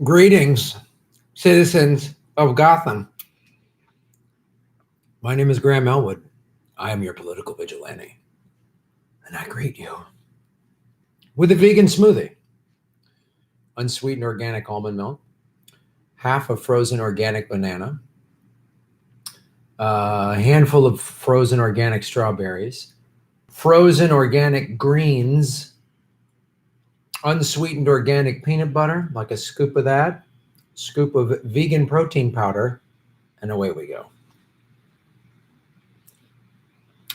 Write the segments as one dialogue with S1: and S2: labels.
S1: Greetings, citizens of Gotham. My name is Graham Elwood. I am your political vigilante. And I greet you with a vegan smoothie. Unsweetened organic almond milk, half a frozen organic banana, a handful of frozen organic strawberries, frozen organic greens, unsweetened organic peanut butter, like a scoop of that, scoop of vegan protein powder, and away we go.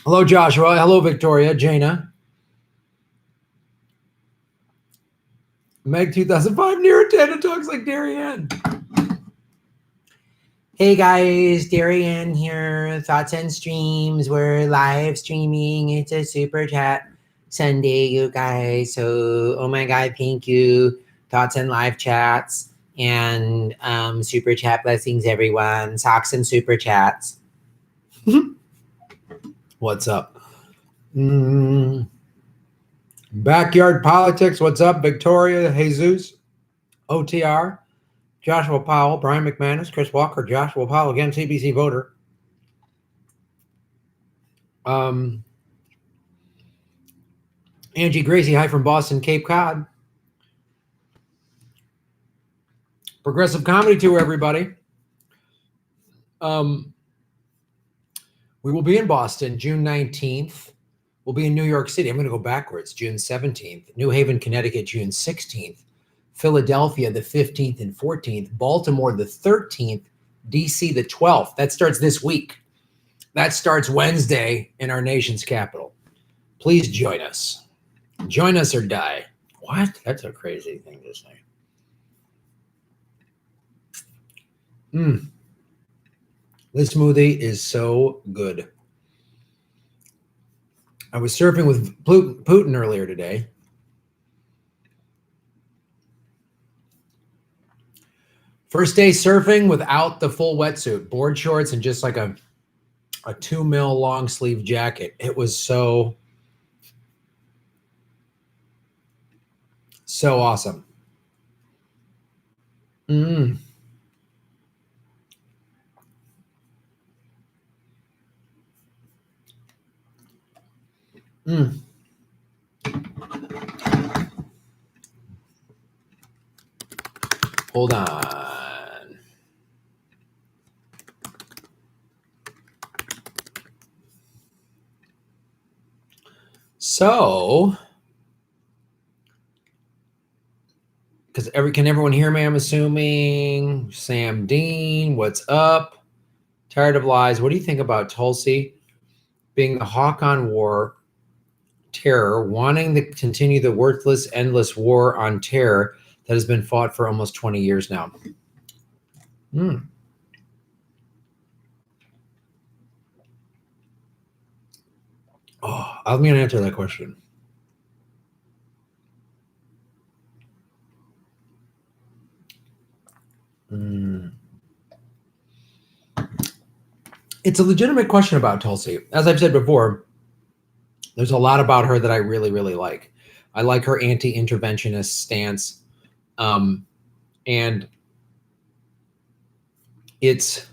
S1: Hello, Joshua. Hello, Victoria. Jaina. Meg 2005, near 10, and talks like Darianne. Hey guys, Darianne here. Thoughts and streams. We're live streaming. It's a super chat Sunday, you guys. So, oh my God, thank you. Thoughts and live chats and super chat blessings, everyone. Socks and super chats. What's up? Backyard politics. What's up, Victoria, Jesus, OTR, Joshua Powell, Brian McManus, Chris Walker, Joshua Powell, again, CBC voter. Angie Gracie, hi from Boston, Cape Cod. Progressive Comedy Tour, everybody. We will be in Boston June 19th. We'll be in New York City. I'm going to go backwards. June 17th. New Haven, Connecticut, June 16th. Philadelphia, the 15th and 14th. Baltimore, the 13th. DC, the 12th. That starts this week. That starts Wednesday in our nation's capital. Please join us. Join us or die. What? That's a crazy thing to say. This smoothie is so good. I was surfing with Putin earlier today. First day surfing without the full wetsuit, board shorts and just like a 2 mil long sleeve jacket. It was so awesome. Hold on. So, because can everyone hear me? I'm assuming. Sam Dean, what's up? Tired of lies. What do you think about Tulsi being the hawk on war, terror, wanting to continue the worthless, endless war on terror that has been fought for almost 20 years now? Oh, I'm going to answer that question. It's a legitimate question about Tulsi. As I've said before, there's a lot about her that I really, really like. I like her anti-interventionist stance. And it's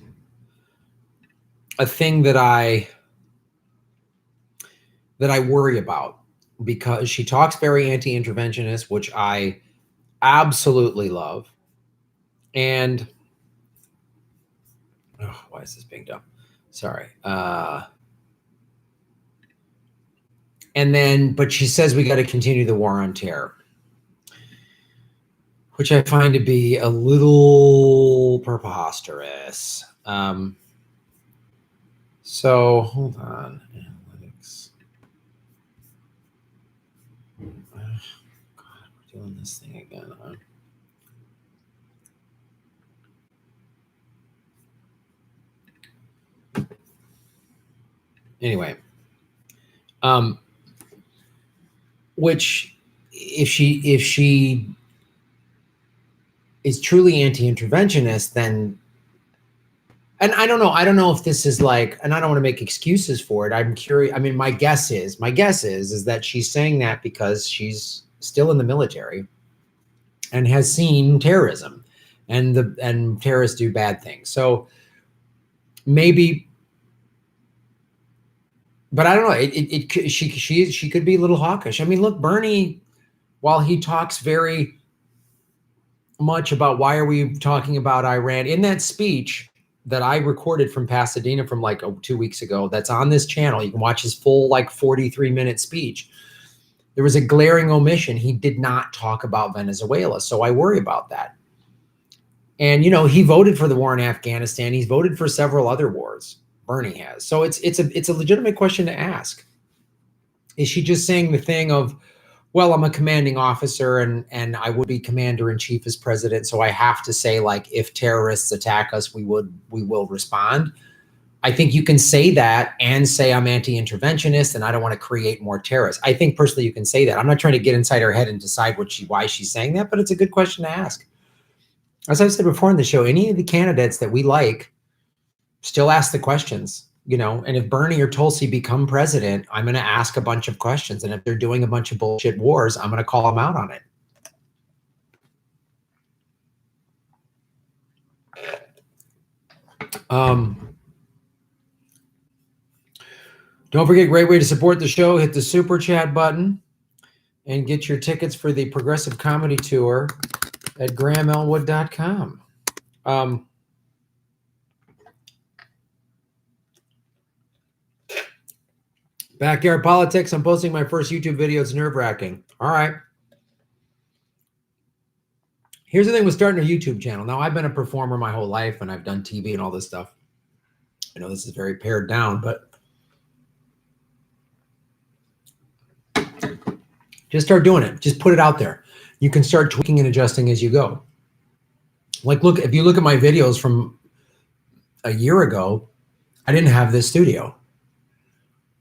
S1: a thing that I worry about because she talks very anti-interventionist, which I absolutely love. And why is this being done? Sorry. And then, but she says we got to continue the war on terror, which I find to be a little preposterous. So hold on. Analytics. God, we're doing this thing again, huh? Anyway, which if she is truly anti-interventionist, then, and I don't know if this is like, and I don't want to make excuses for it. I'm curious. I mean, my guess is that she's saying that because she's still in the military and has seen terrorism. and terrorists do bad things. So maybe, but I don't know. She could be a little hawkish. I mean, look, Bernie, while he talks very much about why are we talking about Iran in that speech that I recorded from Pasadena from like 2 weeks ago, that's on this channel. You can watch his full like 43-minute speech. There was a glaring omission. He did not talk about Venezuela. So I worry about that. And, you know, he voted for the war in Afghanistan. He's voted for several other wars. Bernie has. So it's a legitimate question to ask. Is she just saying the thing of, well, I'm a commanding officer and I would be commander in chief as president. So I have to say, like, if terrorists attack us, we will respond. I think you can say that and say I'm anti-interventionist and I don't want to create more terrorists. I think personally you can say that. I'm not trying to get inside her head and decide why she's saying that, but it's a good question to ask. As I've said before in the show, any of the candidates that we like, still ask the questions. You know, and if Bernie or Tulsi become president, I'm going to ask a bunch of questions. And if they're doing a bunch of bullshit wars, I'm going to call them out on it. Don't forget, great way to support the show. Hit the super chat button and get your tickets for the Progressive Comedy Tour at GrahamElwood.com. Backyard politics. I'm posting my first YouTube video. It's nerve-wracking. All right. Here's the thing with starting a YouTube channel. Now, I've been a performer my whole life, and I've done TV and all this stuff. I know this is very pared down, but just start doing it. Just put it out there. You can start tweaking and adjusting as you go. Like, look, if you look at my videos from a year ago, I didn't have this studio.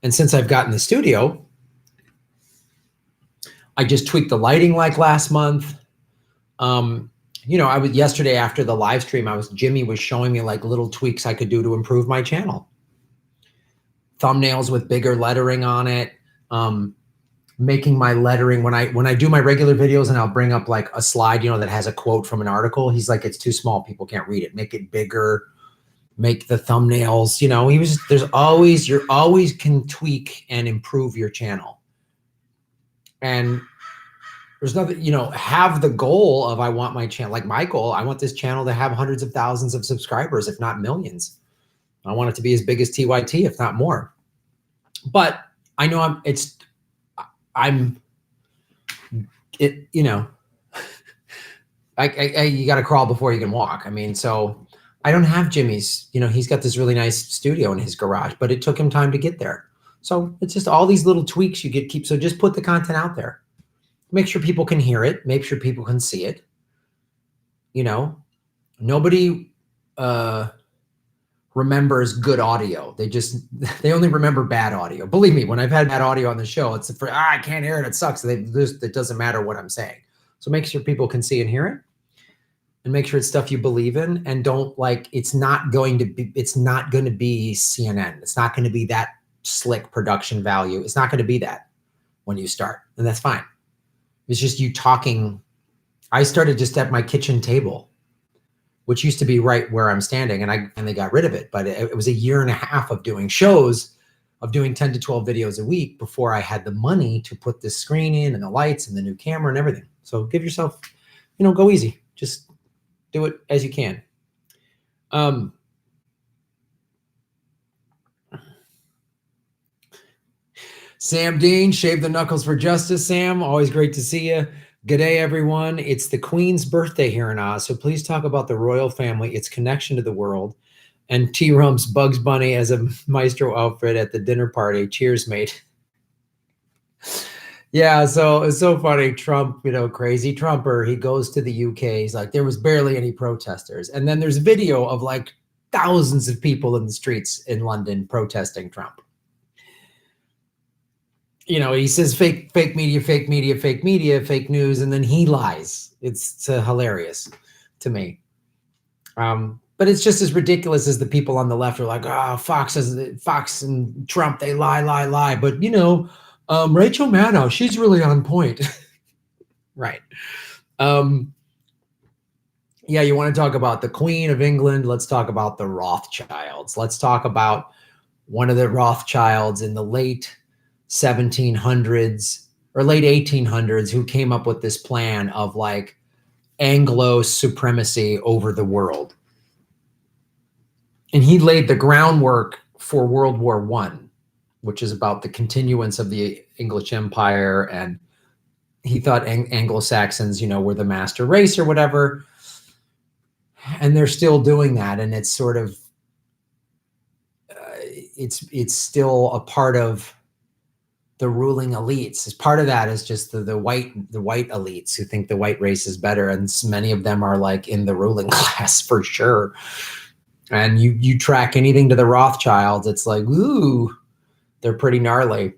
S1: And since I've gotten the studio, I just tweaked the lighting like last month. You know, yesterday after the live stream, Jimmy was showing me like little tweaks I could do to improve my channel. Thumbnails with bigger lettering on it. Making my lettering when I do my regular videos and I'll bring up like a slide, you know, that has a quote from an article. He's like, it's too small. People can't read it. Make it bigger. Make the thumbnails, you know, you always can tweak and improve your channel. And there's nothing, you know, have the goal of, I want my channel, like my goal, I want this channel to have hundreds of thousands of subscribers, if not millions. I want it to be as big as TYT, if not more. But I know you know, you got to crawl before you can walk. I mean, so I don't have Jimmy's, you know, he's got this really nice studio in his garage, but it took him time to get there. So it's just all these little tweaks you keep. So just put the content out there. Make sure people can hear it. Make sure people can see it. You know, nobody remembers good audio. They only remember bad audio. Believe me, when I've had bad audio on the show, it's I can't hear it. It sucks. It doesn't matter what I'm saying. So make sure people can see and hear it. And make sure it's stuff you believe in, and don't it's not going to be CNN. It's not going to be that slick production value. It's not going to be that when you start, and that's fine. It's just you talking. I started just at my kitchen table, which used to be right where I'm standing, and I finally got rid of it. But it was a year and a half of doing shows, of doing 10 to 12 videos a week before I had the money to put this screen in and the lights and the new camera and everything. So give yourself, you know, go easy. Just do it as you can. Sam Dean, shave the knuckles for justice, Sam. Always great to see you. Good day, everyone. It's the Queen's birthday here in Oz, so please talk about the royal family, its connection to the world, and T-Rump's Bugs Bunny as a maestro outfit at the dinner party. Cheers, mate. Yeah, so it's so funny. Trump, you know, crazy Trumper, he goes to the UK. He's like, there was barely any protesters. And then there's video of like thousands of people in the streets in London protesting Trump. You know, he says fake media, fake media, fake media, fake news, and then he lies. It's hilarious to me. But it's just as ridiculous as the people on the left are like, oh, Fox and Trump, they lie. But, you know, Rachel Maddow, she's really on point. Right. You Yeah, you want to talk about the Queen of England? Let's talk about the Rothschilds. Let's talk about one of the Rothschilds in the late 1700s or late 1800s who came up with this plan of like Anglo supremacy over the world. And he laid the groundwork for World War I, which is about the continuance of the English Empire. And he thought Anglo-Saxons, were the master race or whatever. And they're still doing that. And it's sort of, it's still a part of the ruling elites. As part of that is just the white elites who think the white race is better. And many of them are like in the ruling class for sure. And you track anything to the Rothschilds, it's like, ooh, they're pretty gnarly.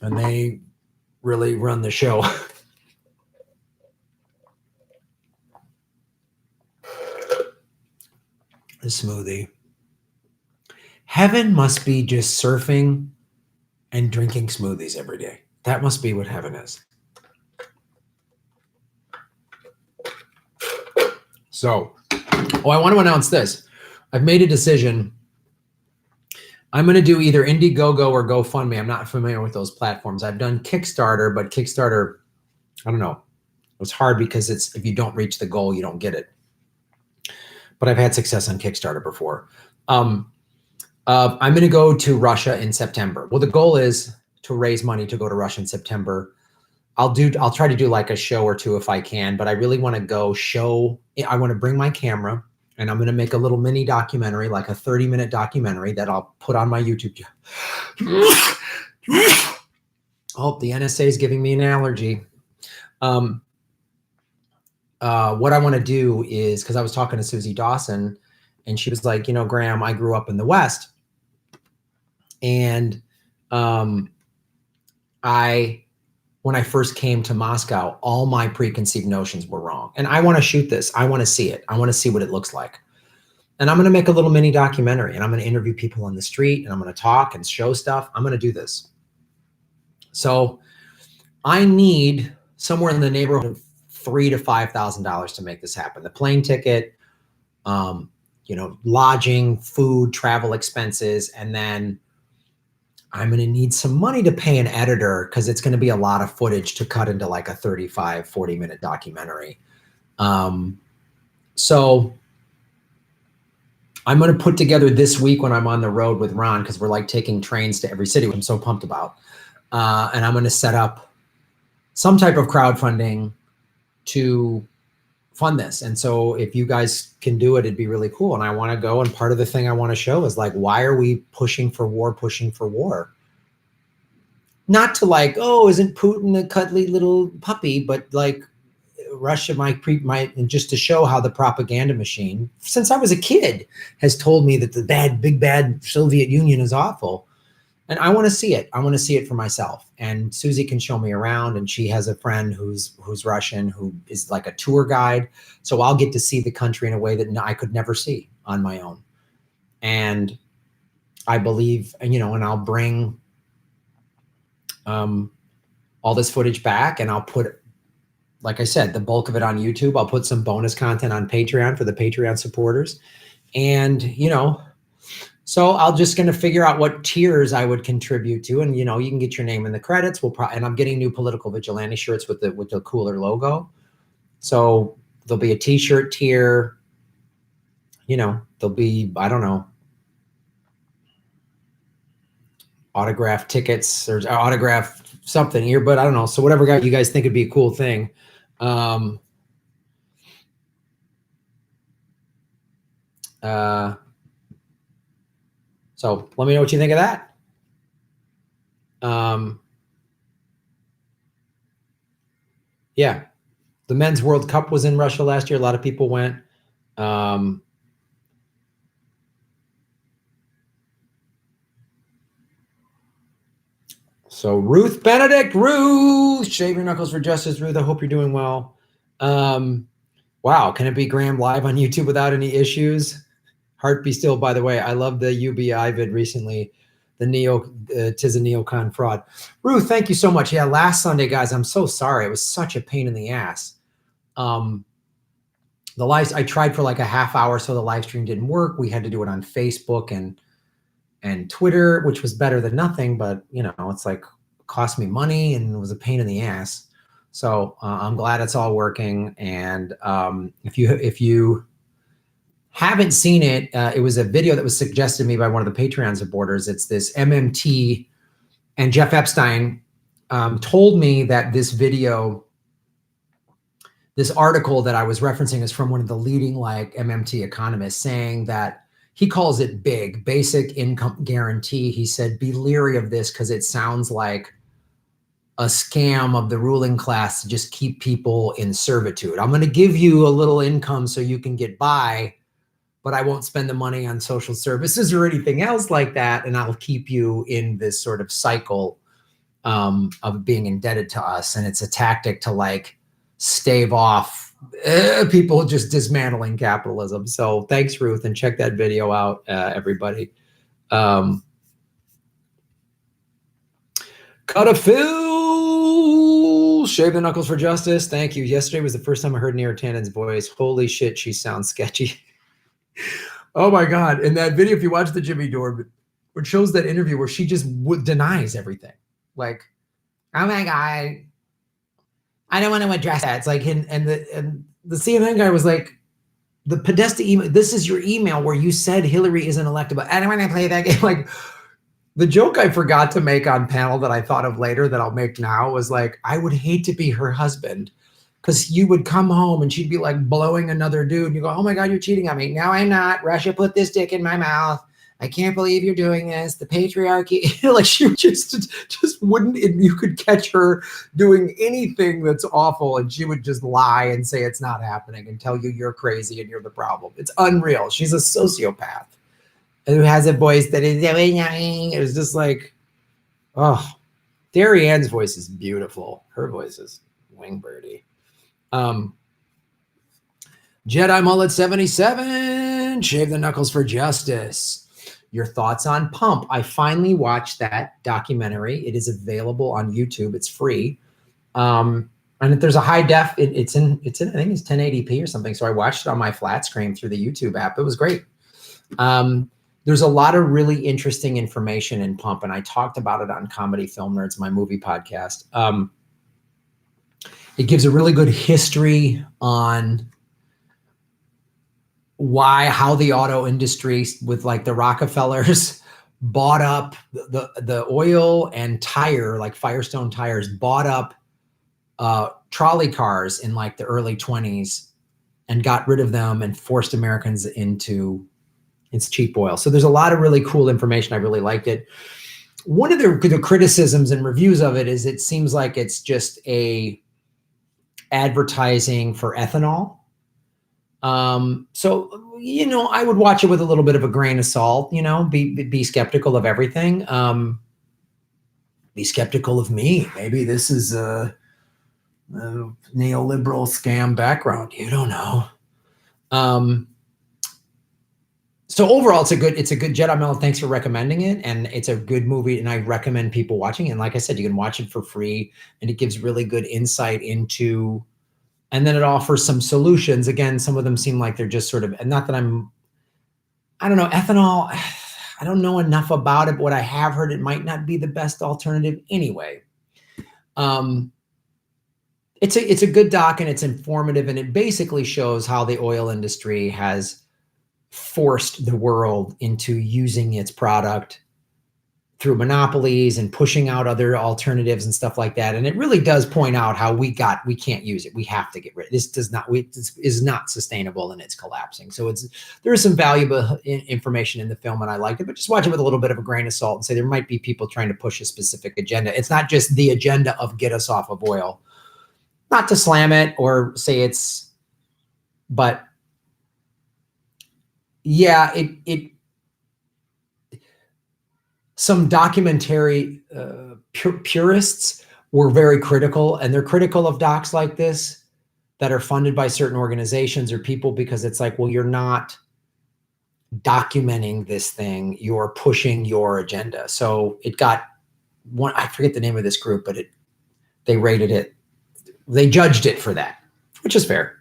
S1: And they really run the show. The smoothie. Heaven must be just surfing and drinking smoothies every day. That must be what heaven is. So, I want to announce this. I've made a decision. I'm going to do either Indiegogo or GoFundMe. I'm not familiar with those platforms. I've done Kickstarter, but Kickstarter, I don't know. It's hard because if you don't reach the goal, you don't get it. But I've had success on Kickstarter before. I'm going to go to Russia in September. Well, the goal is to raise money to go to Russia in September. I'll try to do like a show or two if I can, but I really want to go I want to bring my camera and I'm going to make a little mini documentary, like a 30-minute documentary that I'll put on my YouTube channel. Oh, the NSA is giving me an allergy. What I want to do is, because I was talking to Susie Dawson and she was like, Graham, I grew up in the West. And when I first came to Moscow, all my preconceived notions were wrong. And I want to shoot this. I want to see it. I want to see what it looks like. And I'm going to make a little mini documentary and I'm going to interview people on the street and I'm going to talk and show stuff. I'm going to do this. So I need somewhere in the neighborhood of $3,000 to $5,000 to make this happen. The plane ticket, lodging, food, travel expenses, and then I'm going to need some money to pay an editor because it's going to be a lot of footage to cut into like a 35, 40-minute documentary. So I'm going to put together this week when I'm on the road with Ron, because we're like taking trains to every city, which I'm so pumped about. And I'm going to set up some type of crowdfunding to fund this. And so if you guys can do it, it'd be really cool. And I want to go. And part of the thing I want to show is like, why are we pushing for war? Not to like, oh, isn't Putin a cuddly little puppy? But like Russia might, and just to show how the propaganda machine, since I was a kid, has told me that the big bad Soviet Union is awful. And I want to see it. I want to see it for myself. And Susie can show me around. And she has a friend who's Russian, who is like a tour guide. So I'll get to see the country in a way that I could never see on my own. And I believe, and I'll bring all this footage back and I'll put, like I said, the bulk of it on YouTube. I'll put some bonus content on Patreon for the Patreon supporters. And, so I'll just going to figure out what tiers I would contribute to. And, you can get your name in the credits. And I'm getting new Political Vigilante shirts with the cooler logo. So there'll be a t-shirt tier, there'll be, I don't know, autograph tickets or autograph something here, but I don't know. So whatever you guys think would be a cool thing. So let me know what you think of that. Yeah, the Men's World Cup was in Russia last year. A lot of people went. So Ruth Benedict, shave your knuckles for justice, Ruth. I hope you're doing well. Wow, can it be Graham live on YouTube without any issues? Heart be still, by the way. I love the UBI vid recently. The tis a neocon fraud. Ruth, thank you so much. Yeah, last Sunday, guys, I'm so sorry. It was such a pain in the ass. I tried for like a half hour, so the live stream didn't work. We had to do it on Facebook and Twitter, which was better than nothing, but you know, it's like cost me money and it was a pain in the ass. So I'm glad it's all working. And if you haven't seen it, it was a video that was suggested to me by one of the Patreon supporters. It's this MMT, and Jeff Epstein told me that this video, this article that I was referencing is from one of the leading like MMT economists, saying that he calls it big, basic income guarantee. He said, be leery of this because it sounds like a scam of the ruling class to just keep people in servitude. I'm going to give you a little income so you can get by, but I won't spend the money on social services or anything else like that. And I'll keep you in this sort of cycle of being indebted to us. And it's a tactic to like stave off people just dismantling capitalism. So thanks, Ruth, and check that video out, everybody. Cut a fill, shave the knuckles for justice. Thank you. Yesterday was the first time I heard Neera Tannen's voice. Holy shit, she sounds sketchy. Oh my God. In that video, if you watch the Jimmy Dore, it shows that interview where she just denies everything. Like, oh my God, I don't want to address that. It's like, and the CNN guy was like, the Podesta email, this is your email where you said Hillary isn't electable. I don't want to play that game. Like, the joke I forgot to make on panel that I thought of later that I'll make now was like, I would hate to be her husband because you would come home and she'd be like blowing another dude. And you go, oh my God, you're cheating on me. No, I'm not. Russia put this dick in my mouth. I can't believe you're doing this. The patriarchy. Like she just wouldn't, you could catch her doing anything that's awful and she would just lie and say it's not happening and tell you you're crazy and you're the problem. It's unreal. She's a sociopath who has a voice that is, it was just like, oh, Darianne's voice is beautiful. Her voice is wingbirdie. Jedi Mullet 77, shave the knuckles for justice. Your thoughts on Pump? I finally watched that documentary. It is available on YouTube. It's free. And if there's a high def, it's in I think it's 1080p or something. So I watched it on my flat screen through the YouTube app. It was great. There's a lot of really interesting information in Pump, and I talked about it on Comedy Film Nerds, my movie podcast. It gives a really good history on how the auto industry with like the Rockefellers bought up the oil and tire, like Firestone tires, bought up trolley cars in like the early 20s and got rid of them and forced Americans into it's cheap oil. So there's a lot of really cool information. I really liked it. One of the criticisms and reviews of it is it seems like it's just a advertising for ethanol. So, you know, I would watch it with a little bit of a grain of salt, you know, be skeptical of everything. Be skeptical of me. Maybe this is a neoliberal scam background. You don't know. So overall, it's a good Jedi Melon. Thanks for recommending it. And it's a good movie. And I recommend people watching it. And like I said, you can watch it for free and it gives really good insight into, and then it offers some solutions. Again, some of them seem like they're just sort of, and not that I don't know, ethanol, I don't know enough about it, but what I have heard, it might not be the best alternative anyway. It's a good doc and it's informative, and it basically shows how the oil industry has forced the world into using its product through monopolies and pushing out other alternatives and stuff like that. And it really does point out how we can't use it. We have to get rid of it. This is not sustainable and it's collapsing. So there is some valuable information in the film and I liked it, but just watch it with a little bit of a grain of salt and say there might be people trying to push a specific agenda. It's not just the agenda of get us off of oil. Not to slam it or say but yeah, some documentary purists were very critical, and they're critical of docs like this that are funded by certain organizations or people because it's like, well, you're not documenting this thing, you're pushing your agenda. So it got one, I forget the name of this group, but they rated it, they judged it for that, which is fair.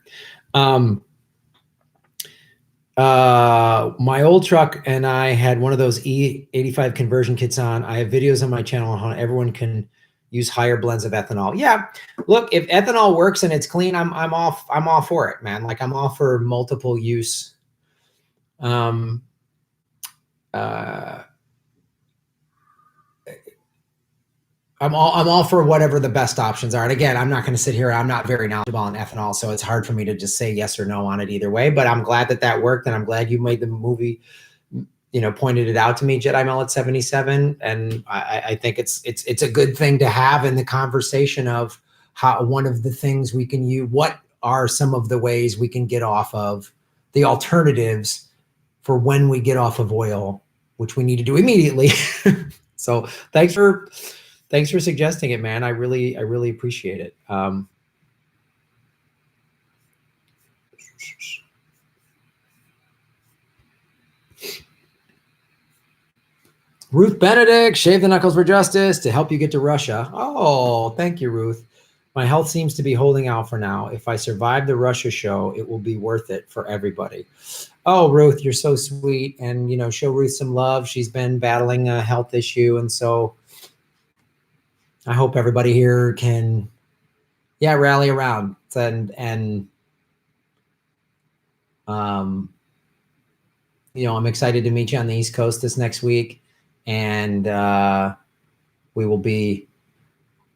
S1: My old truck and I had one of those E85 conversion kits on. I have videos on my channel on how everyone can use higher blends of ethanol. Yeah, look, if ethanol works and it's clean, I'm all for it, man. Like I'm all for multiple use. I'm all for whatever the best options are. And again, I'm not going to sit here. I'm not very knowledgeable on ethanol, so it's hard for me to just say yes or no on it either way. But I'm glad that worked, and I'm glad you made the movie. Pointed it out to me, Jedi Mellet 77, and I think it's a good thing to have in the conversation of how one of the things we can use. What are some of the ways we can get off of the alternatives for when we get off of oil, which we need to do immediately. So thanks for suggesting it, man. I really appreciate it. Ruth Benedict, shave the knuckles for justice to help you get to Russia. Oh, thank you, Ruth. My health seems to be holding out for now. If I survive the Russia show, it will be worth it for everybody. Oh, Ruth, you're so sweet. And, show Ruth some love. She's been battling a health issue. And so I hope everybody here can, rally around and I'm excited to meet you on the East Coast this next week. And we will be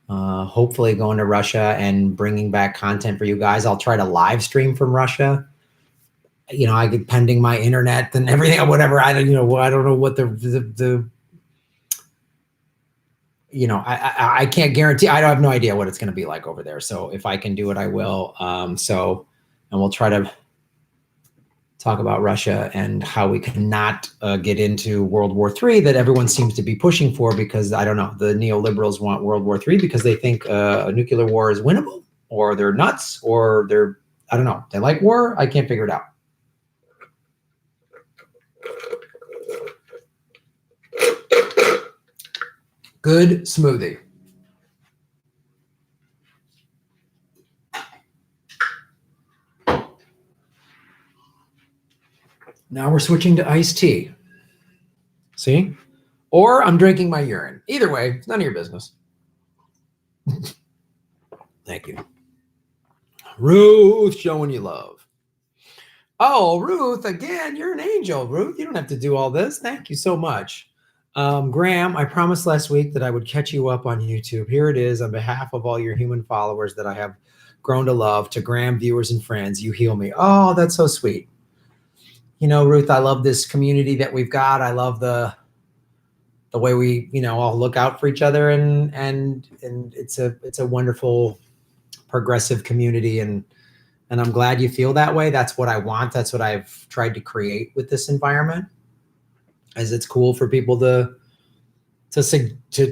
S1: hopefully going to Russia and bringing back content for you guys. I'll try to live stream from Russia. I get pending my internet and everything, whatever. I don't know what I can't guarantee. I have no idea what it's going to be like over there. So if I can do it, I will. And we'll try to talk about Russia and how we cannot get into World War III that everyone seems to be pushing for, because I don't know, the neoliberals want World War III because they think a nuclear war is winnable, or they're nuts, or I don't know, they like war. I can't figure it out. Good smoothie. Now we're switching to iced tea. See? Or I'm drinking my urine. Either way, it's none of your business. Thank you. Ruth, showing you love. Oh, Ruth, again, you're an angel, Ruth. You don't have to do all this. Thank you so much. Graham, I promised last week that I would catch you up on YouTube. Here it is on behalf of all your human followers that I have grown to love. To Graham, viewers, and friends, you heal me. Oh, that's so sweet. Ruth, I love this community that we've got. I love the way we, all look out for each other, and it's a wonderful progressive community, and I'm glad you feel that way. That's what I want. That's what I've tried to create with this environment, as it's cool for people to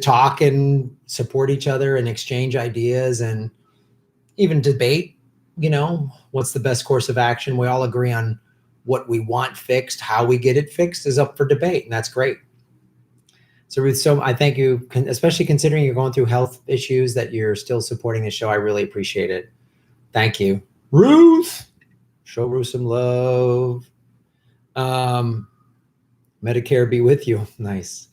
S1: talk and support each other and exchange ideas and even debate, what's the best course of action. We all agree on what we want fixed. How we get it fixed is up for debate, and that's great. So Ruth, I thank you, especially considering you're going through health issues, that you're still supporting the show. I really appreciate it. Thank you. Ruth, show Ruth some love. Medicare be with you. Nice.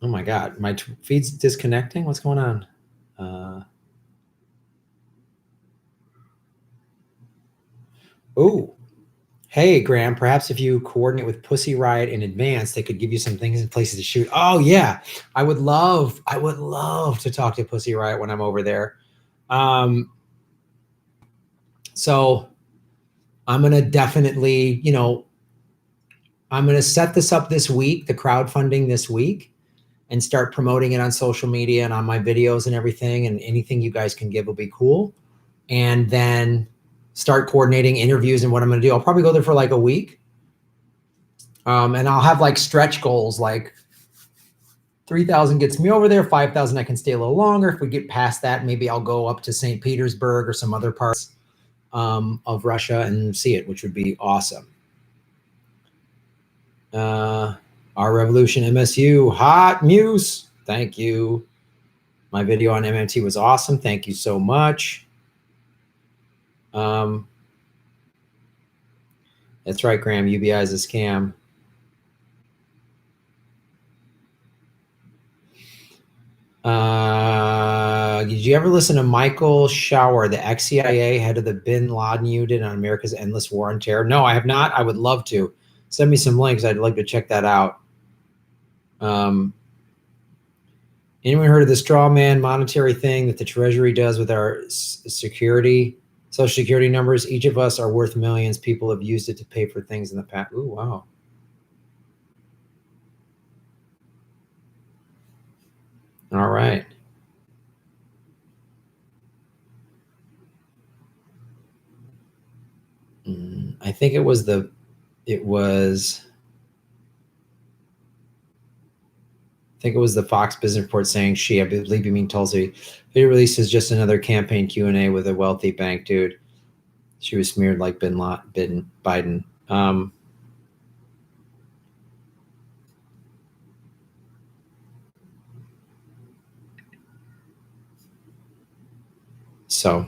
S1: Oh my God, my feed's disconnecting. What's going on? Oh, hey, Graham, perhaps if you coordinate with Pussy Riot in advance, they could give you some things and places to shoot. Oh yeah, I would love to talk to Pussy Riot when I'm over there. So I'm going to definitely, I'm going to set this up this week, the crowdfunding this week, and start promoting it on social media and on my videos and everything. And anything you guys can give will be cool. And then start coordinating interviews and what I'm going to do. I'll probably go there for like a week. And I'll have like stretch goals, like 3,000 gets me over there, 5,000 I can stay a little longer. If we get past that, maybe I'll go up to St. Petersburg or some other parts of Russia and see it, which would be awesome. Our Revolution MSU, hot muse. Thank you. My video on MMT was awesome. Thank you so much. That's right, Graham. UBI is a scam. Did you ever listen to Michael Shower, the ex-CIA head of the Bin Laden unit on America's Endless War on Terror? No, I have not. I would love to. Send me some links. I'd like to check that out. Anyone heard of the straw man monetary thing that the Treasury does with our security, Social Security numbers? Each of us are worth millions. People have used it to pay for things in the past. Ooh, wow. All right. I think it was the Fox Business Report saying I believe you mean Tulsi. Video release is just another campaign Q&A with a wealthy bank dude. She was smeared like Biden. So,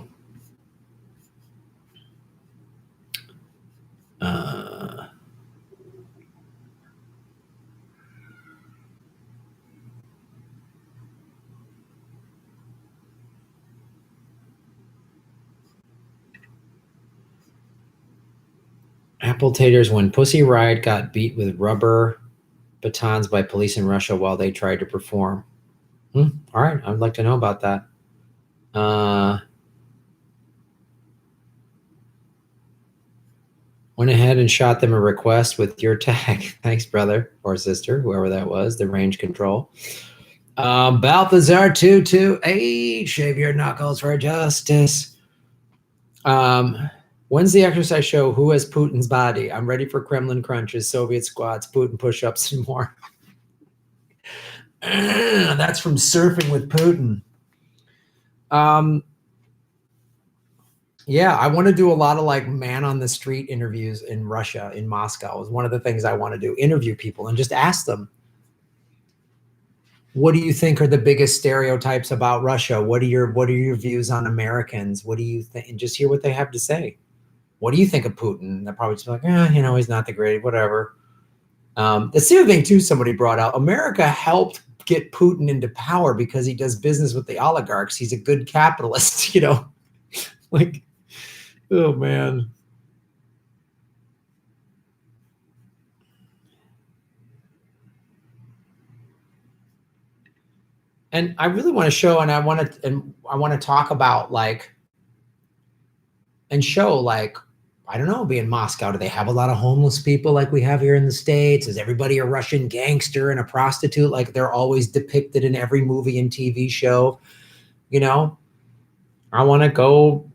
S1: Apple taters when Pussy Riot got beat with rubber batons by police in Russia while they tried to perform. All right, I'd like to know about that. Went ahead and shot them a request with your tag. Thanks, brother or sister, whoever that was, the range control. Balthazar 228, shave your knuckles for justice. When's the exercise show? Who has Putin's body? I'm ready for Kremlin crunches, Soviet squats, Putin push-ups, and more. That's from Surfing with Putin. Yeah, I want to do a lot of like man on the street interviews in Russia, in Moscow. Is one of the things I want to do. Interview people and just ask them, what do you think are the biggest stereotypes about Russia? What are your views on Americans? What do you think? And just hear what they have to say. What do you think of Putin? They're probably just like, he's not the great, whatever. That's the other thing too, somebody brought out. America helped get Putin into power because he does business with the oligarchs. He's a good capitalist, like, oh man. And I really want to show, and I want to talk about like, and show like, I don't know, be in Moscow. Do they have a lot of homeless people like we have here in the States? Is everybody a Russian gangster and a prostitute like they're always depicted in every movie and TV show? I want to go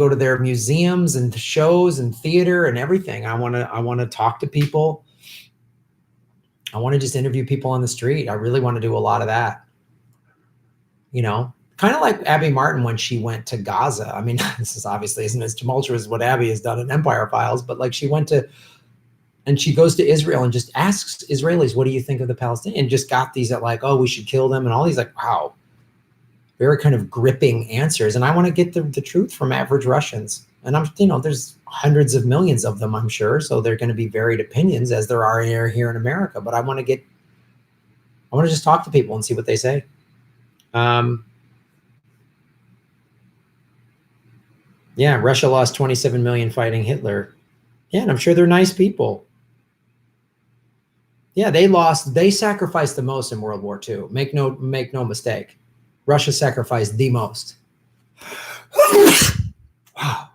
S1: to their museums and shows and theater and everything. I want to talk to people. I want to just interview people on the street. I really want to do a lot of that. Kind of like Abby Martin when she went to Gaza. I mean, this is obviously isn't as tumultuous as what Abby has done in Empire Files, but like she goes to Israel and just asks Israelis, what do you think of the Palestinians? And just got these that like, oh, we should kill them. And all these like, wow, very kind of gripping answers. And I want to get the truth from average Russians. And there's hundreds of millions of them, I'm sure. So they're going to be varied opinions as there are here in America. But I want to just talk to people and see what they say. Yeah, Russia lost 27 million fighting Hitler. Yeah, and I'm sure they're nice people. Yeah, they sacrificed the most in World War II. Make no mistake. Russia sacrificed the most. Wow.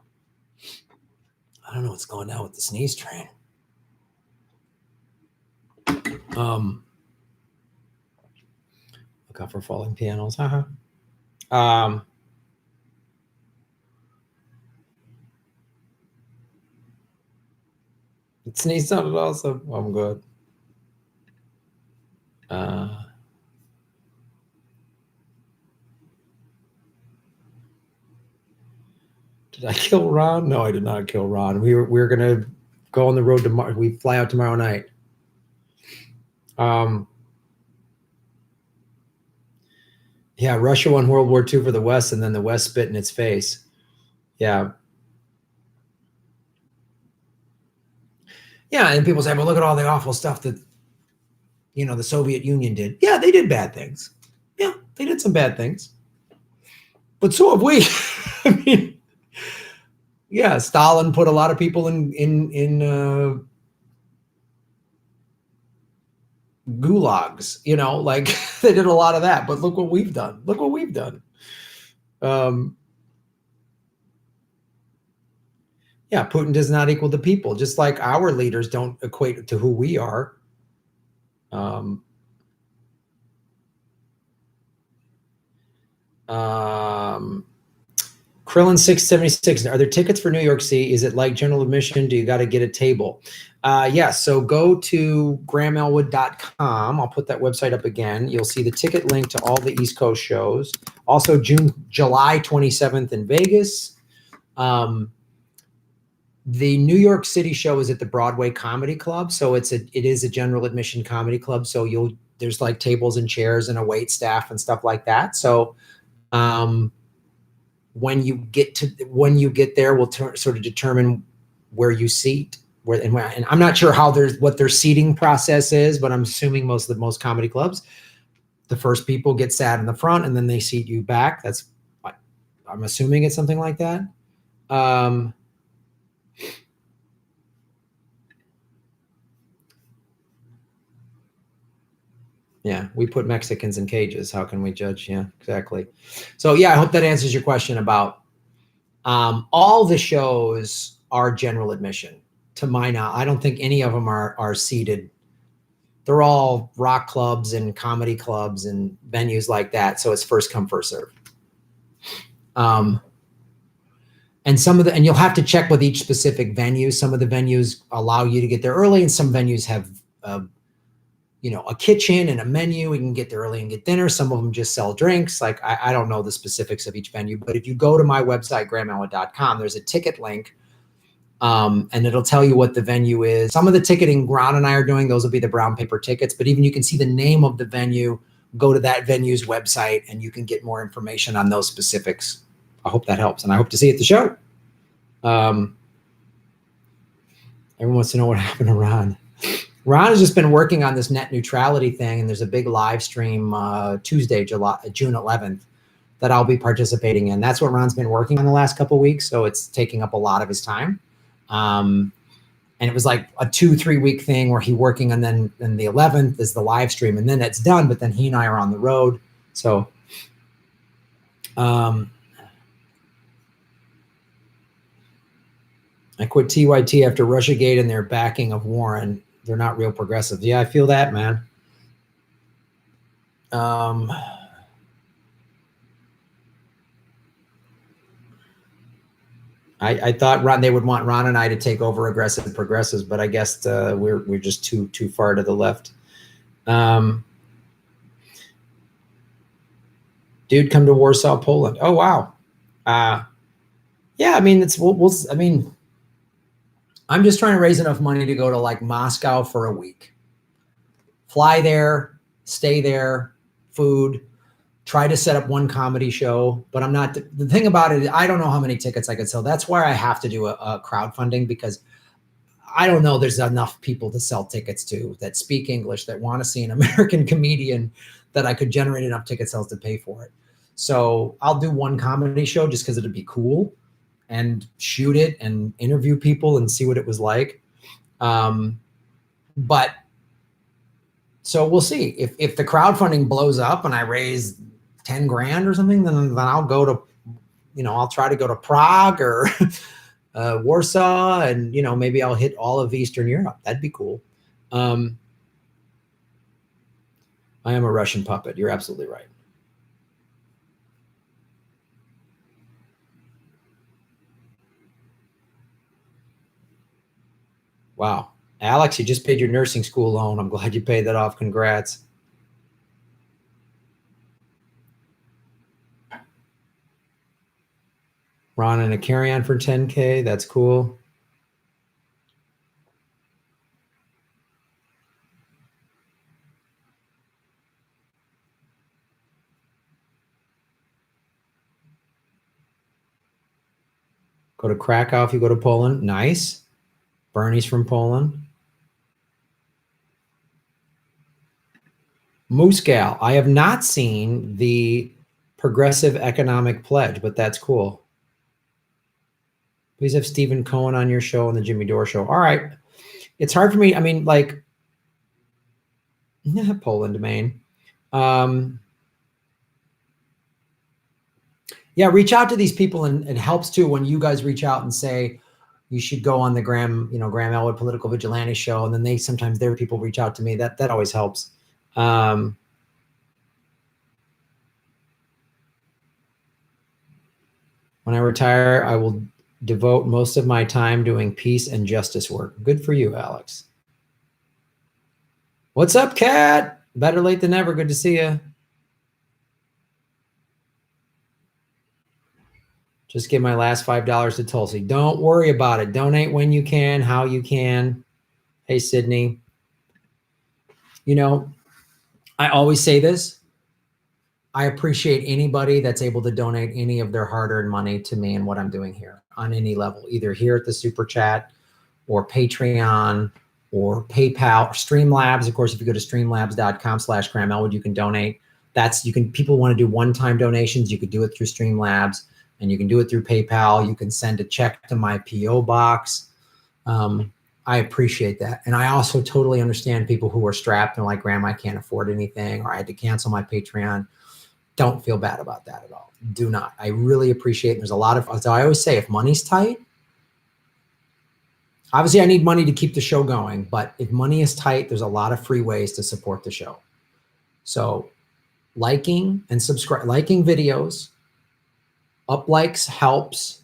S1: I don't know what's going on with the sneeze train. Look out for falling pianos. It sneeze sounded awesome. I'm good. Did I kill Ron? No, I did not kill Ron. We were gonna go on the road tomorrow. We fly out tomorrow night. Yeah, Russia won World War II for the West, and then the West spit in its face. Yeah. Yeah, and people say, well, look at all the awful stuff that, the Soviet Union did. Yeah, they did bad things. Yeah, they did some bad things. But so have we. I mean, yeah, Stalin put a lot of people in gulags, like they did a lot of that. But look what we've done. Look what we've done. Yeah, Putin does not equal the people, just like our leaders don't equate to who we are. Krillin 676. Are there tickets for New York City? Is it like general admission? Do you got to get a table? Yes. So go to grahamelwood.com. I'll put that website up again. You'll see the ticket link to all the East Coast shows. Also, July 27th in Vegas. The New York City show is at the Broadway Comedy Club. So it is a general admission comedy club. So there's like tables and chairs and a wait staff and stuff like that. So when you get there, we'll sort of determine where you seat. And I'm not sure what their seating process is, but I'm assuming most comedy clubs, the first people get sat in the front and then they seat you back. I'm assuming it's something like that. Yeah, we put Mexicans in cages. How can we judge? Yeah, exactly. So yeah, I hope that answers your question about all the shows are general admission. To my knowledge, I don't think any of them are seated. They're all rock clubs and comedy clubs and venues like that. So it's first come, first serve. And you'll have to check with each specific venue. Some of the venues allow you to get there early, and some venues have a kitchen and a menu. We can get there early and get dinner. Some of them just sell drinks. Like I don't know the specifics of each venue, but if you go to my website, grahamelwood.com, there's a ticket link, and it'll tell you what the venue is. Some of the ticketing Ron and I are doing, those will be the brown paper tickets, but even you can see the name of the venue, go to that venue's website, and you can get more information on those specifics. I hope that helps, and I hope to see you at the show. Everyone wants to know what happened to Ron. Ron has just been working on this net neutrality thing, and there's a big live stream Tuesday, June 11th, that I'll be participating in. That's what Ron's been working on the last couple of weeks, so it's taking up a lot of his time. And it was like a 2-3 week thing where he's working, and then the 11th is the live stream, and then it's done. But then he and I are on the road, so. I quit TYT after Russiagate and their backing of Warren. They're not real progressives. Yeah, I feel that, man. I thought they would want Ron and I to take over aggressive progressives, but I guess we're just too far to the left. Dude, come to Warsaw, Poland. Oh wow. Yeah, I mean I mean, I'm just trying to raise enough money to go to like Moscow for a week. Fly there, stay there, food, try to set up one comedy show. But I'm not, the thing about it, I don't know how many tickets I could sell. That's why I have to do a crowdfunding, because I don't know there's enough people to sell tickets to that speak English, that want to see an American comedian, that I could generate enough ticket sales to pay for it. So I'll do one comedy show just because it'd be cool, and shoot it and interview people and see what it was like. But so we'll see if the crowdfunding blows up and I raise 10 grand or something, then I'll go to, I'll try to go to Prague or Warsaw, and, maybe I'll hit all of Eastern Europe. That'd be cool. I am a Russian puppet. You're absolutely right. Wow. Alex, you just paid your nursing school loan. I'm glad you paid that off. Congrats. Ron and a carry-on for 10K. That's cool. Go to Krakow if you go to Poland. Nice. Bernie's from Poland. Moose Gal. I have not seen the Progressive Economic Pledge, but that's cool. Please have Stephen Cohen on your show and the Jimmy Dore show. All right. It's hard for me. I mean, like, Poland, Maine. Yeah, reach out to these people, and it helps too when you guys reach out and say you should go on the Graham Elwood Political Vigilante show, and then sometimes their people reach out to me. That always helps. When I retire, I will devote most of my time doing peace and justice work. Good for you, Alex. What's up, Kat? Better late than never. Good to see you. Just give my last $5 to Tulsi. Don't worry about it. Donate when you can, how you can. Hey, Sydney. You know, I always say this. I appreciate anybody that's able to donate any of their hard-earned money to me and what I'm doing here on any level, either here at the Super Chat or Patreon or PayPal or Streamlabs. Of course, if you go to streamlabs.com/Graham Elwood, you can donate. People want to do one-time donations. You could do it through Streamlabs, and you can do it through PayPal. You can send a check to my PO box. I appreciate that. And I also totally understand people who are strapped and like, Graham, I can't afford anything, or I had to cancel my Patreon. Don't feel bad about that at all. Do not. I really appreciate it. There's a lot of, as I always say, if money's tight, obviously I need money to keep the show going, but if money is tight, there's a lot of free ways to support the show. So liking and subscribe, liking videos, up likes helps,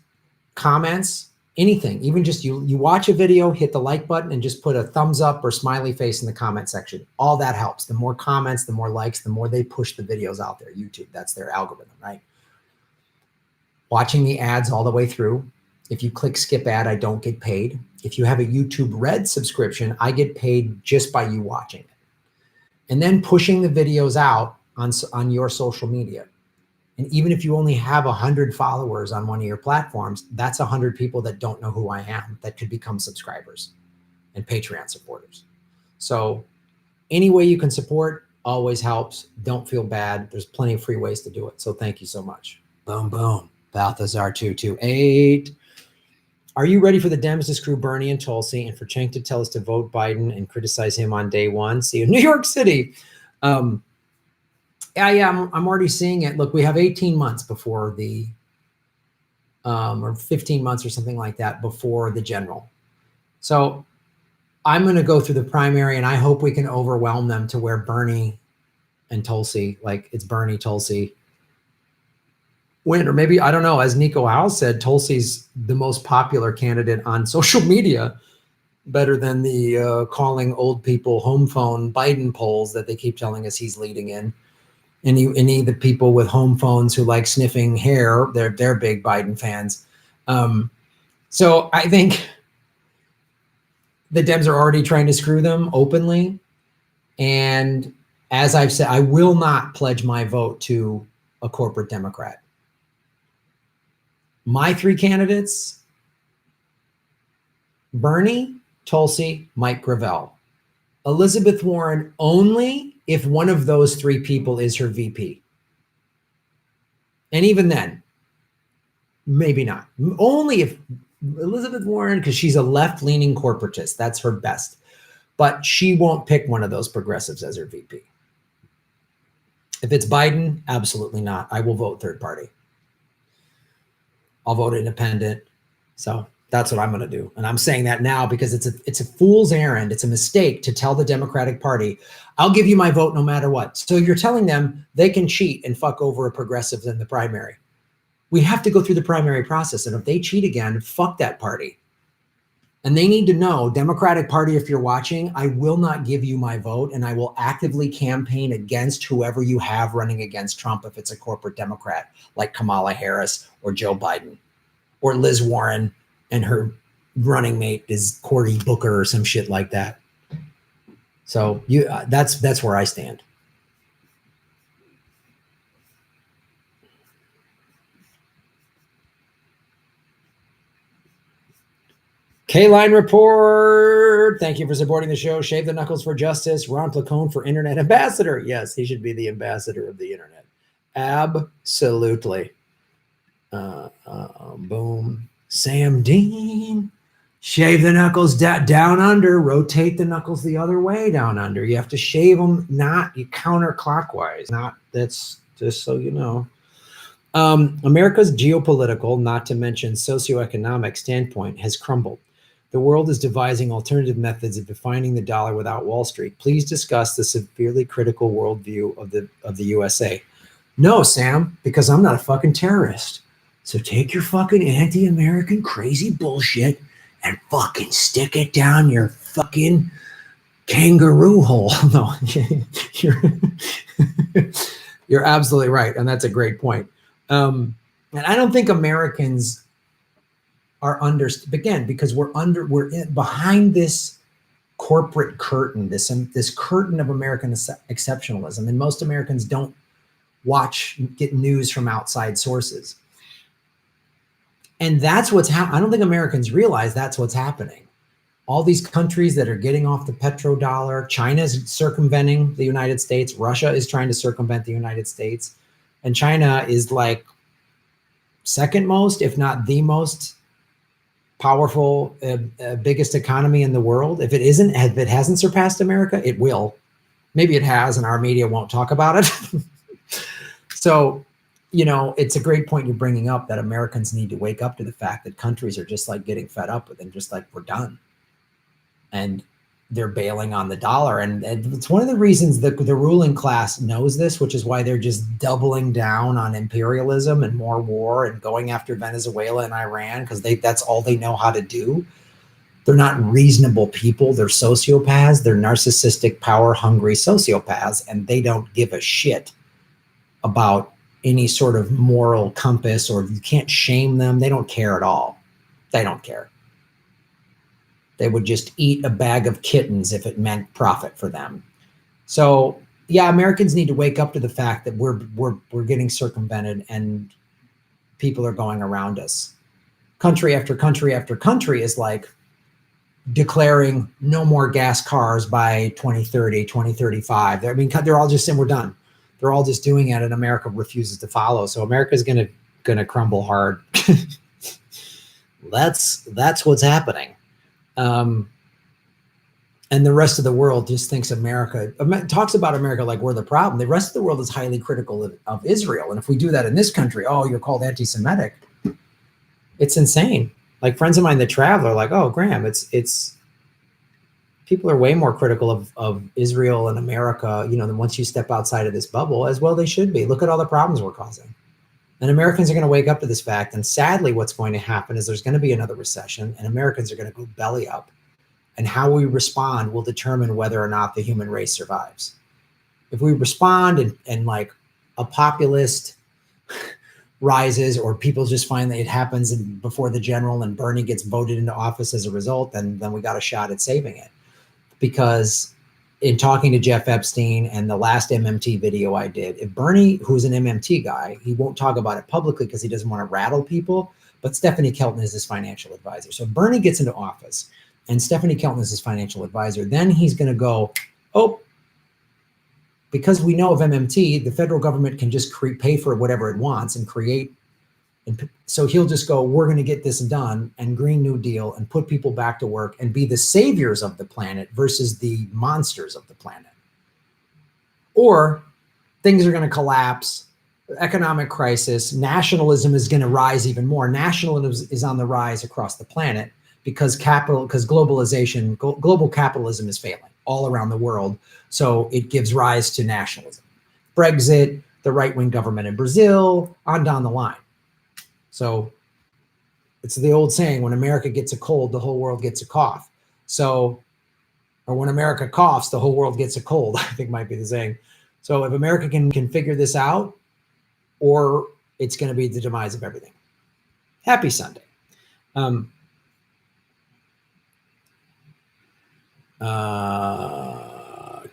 S1: comments, anything, even just you watch a video, hit the like button and just put a thumbs up or smiley face in the comment section. All that helps. The more comments, the more likes, the more they push the videos out there. YouTube, that's their algorithm, right? Watching the ads all the way through. If you click skip ad, I don't get paid. If you have a YouTube Red subscription, I get paid just by you watching it. And then pushing the videos out on your social media. And even if you only have 100 followers on one of your platforms, that's 100 people that don't know who I am that could become subscribers and Patreon supporters. So any way you can support always helps. Don't feel bad. There's plenty of free ways to do it. So thank you so much. Boom, boom. Balthazar 228. Are you ready for the Dems to screw Bernie and Tulsi and for Cenk to tell us to vote Biden and criticize him on day one? See you in New York City. Yeah, I'm already seeing it. Look, we have 18 months before the, or 15 months or something like that before the general. So I'm going to go through the primary, and I hope we can overwhelm them to where Bernie and Tulsi, like it's Bernie, Tulsi, win. Or maybe, I don't know, as Nico Howell said, Tulsi's the most popular candidate on social media, better than the calling old people home phone Biden polls that they keep telling us he's leading in. Any of the people with home phones who like sniffing hair, they're big Biden fans. So I think the Dems are already trying to screw them openly. And as I've said, I will not pledge my vote to a corporate Democrat. My three candidates: Bernie, Tulsi, Mike Gravel. Elizabeth Warren only if one of those three people is her VP. And even then, maybe not. Only if Elizabeth Warren, because she's a left-leaning corporatist, that's her best. But she won't pick one of those progressives as her VP. If it's Biden, absolutely not. I will vote third party. I'll vote independent. So that's what I'm going to do. And I'm saying that now because it's a fool's errand. It's a mistake to tell the Democratic Party, I'll give you my vote no matter what. So you're telling them they can cheat and fuck over a progressive in the primary. We have to go through the primary process. And if they cheat again, fuck that party. And they need to know, Democratic Party, if you're watching, I will not give you my vote, and I will actively campaign against whoever you have running against Trump if it's a corporate Democrat like Kamala Harris or Joe Biden or Liz Warren and her running mate is Cory Booker or some shit like that. So that's where I stand. K-Line Report. Thank you for supporting the show. Shave the Knuckles for Justice. Ron Placone for Internet Ambassador. Yes, he should be the ambassador of the Internet. Absolutely. Boom. Sam Dean. Shave the knuckles down under. Rotate the knuckles the other way down under. You have to shave them, not counterclockwise. That's just so you know. America's geopolitical, not to mention socioeconomic standpoint has crumbled. The world is devising alternative methods of defining the dollar without Wall Street. Please discuss the severely critical worldview of the USA. No, Sam, because I'm not a fucking terrorist. So take your fucking anti-American crazy bullshit and fucking stick it down your fucking kangaroo hole. No, you're absolutely right, and that's a great point. And I don't think Americans are again, because we're behind this corporate curtain, this curtain of American exceptionalism, and most Americans don't get news from outside sources. And that's what's happening. I don't think Americans realize that's what's happening. All these countries that are getting off the petrodollar, China's circumventing the United States, Russia is trying to circumvent the United States, and China is like second most, if not the most powerful, biggest economy in the world. If it hasn't surpassed America, it will. Maybe it has, and our media won't talk about it. So, it's a great point you're bringing up that Americans need to wake up to the fact that countries are just like getting fed up with and just like, we're done. And they're bailing on the dollar. And it's one of the reasons that the ruling class knows this, which is why they're just doubling down on imperialism and more war and going after Venezuela and Iran, because that's all they know how to do. They're not reasonable people. They're sociopaths. They're narcissistic, power-hungry sociopaths, and they don't give a shit about any sort of moral compass, or you can't shame them. They don't care at all. They don't care. They would just eat a bag of kittens if it meant profit for them. So yeah, Americans need to wake up to the fact that we're getting circumvented and people are going around us. Country after country after country is like declaring no more gas cars by 2030, 2035. They're all just saying we're done. They're all just doing it, and America refuses to follow. So America's gonna crumble hard. That's what's happening. And the rest of the world just thinks talks about America like we're the problem. The rest of the world is highly critical of Israel. And if we do that in this country, oh, you're called anti-Semitic. It's insane. Like friends of mine that travel are like, oh, Graham, it's people are way more critical of Israel and America, than once you step outside of this bubble, as well they should be. Look at all the problems we're causing. And Americans are going to wake up to this fact. And sadly, what's going to happen is there's going to be another recession, and Americans are going to go belly up. And how we respond will determine whether or not the human race survives. If we respond and like a populist rises, or people just find that it happens before the general and Bernie gets voted into office as a result, then we got a shot at saving it. Because in talking to Jeff Epstein and the last MMT video I did, if Bernie, who's an MMT guy, he won't talk about it publicly because he doesn't want to rattle people, but Stephanie Kelton is his financial advisor. So if Bernie gets into office and Stephanie Kelton is his financial advisor, then he's going to go, oh, because we know of MMT, the federal government can just pay for whatever it wants and create. And so he'll just go, we're going to get this done, and Green New Deal, and put people back to work and be the saviors of the planet versus the monsters of the planet. Or things are going to collapse, economic crisis, nationalism is going to rise even more. Nationalism is on the rise across the planet because globalization, global capitalism is failing all around the world. So it gives rise to nationalism. Brexit, the right-wing government in Brazil, on down the line. So it's the old saying, when America gets a cold, the whole world gets a cough. So, or when America coughs, the whole world gets a cold, I think might be the saying. So if America can figure this out, or it's going to be the demise of everything. Happy Sunday.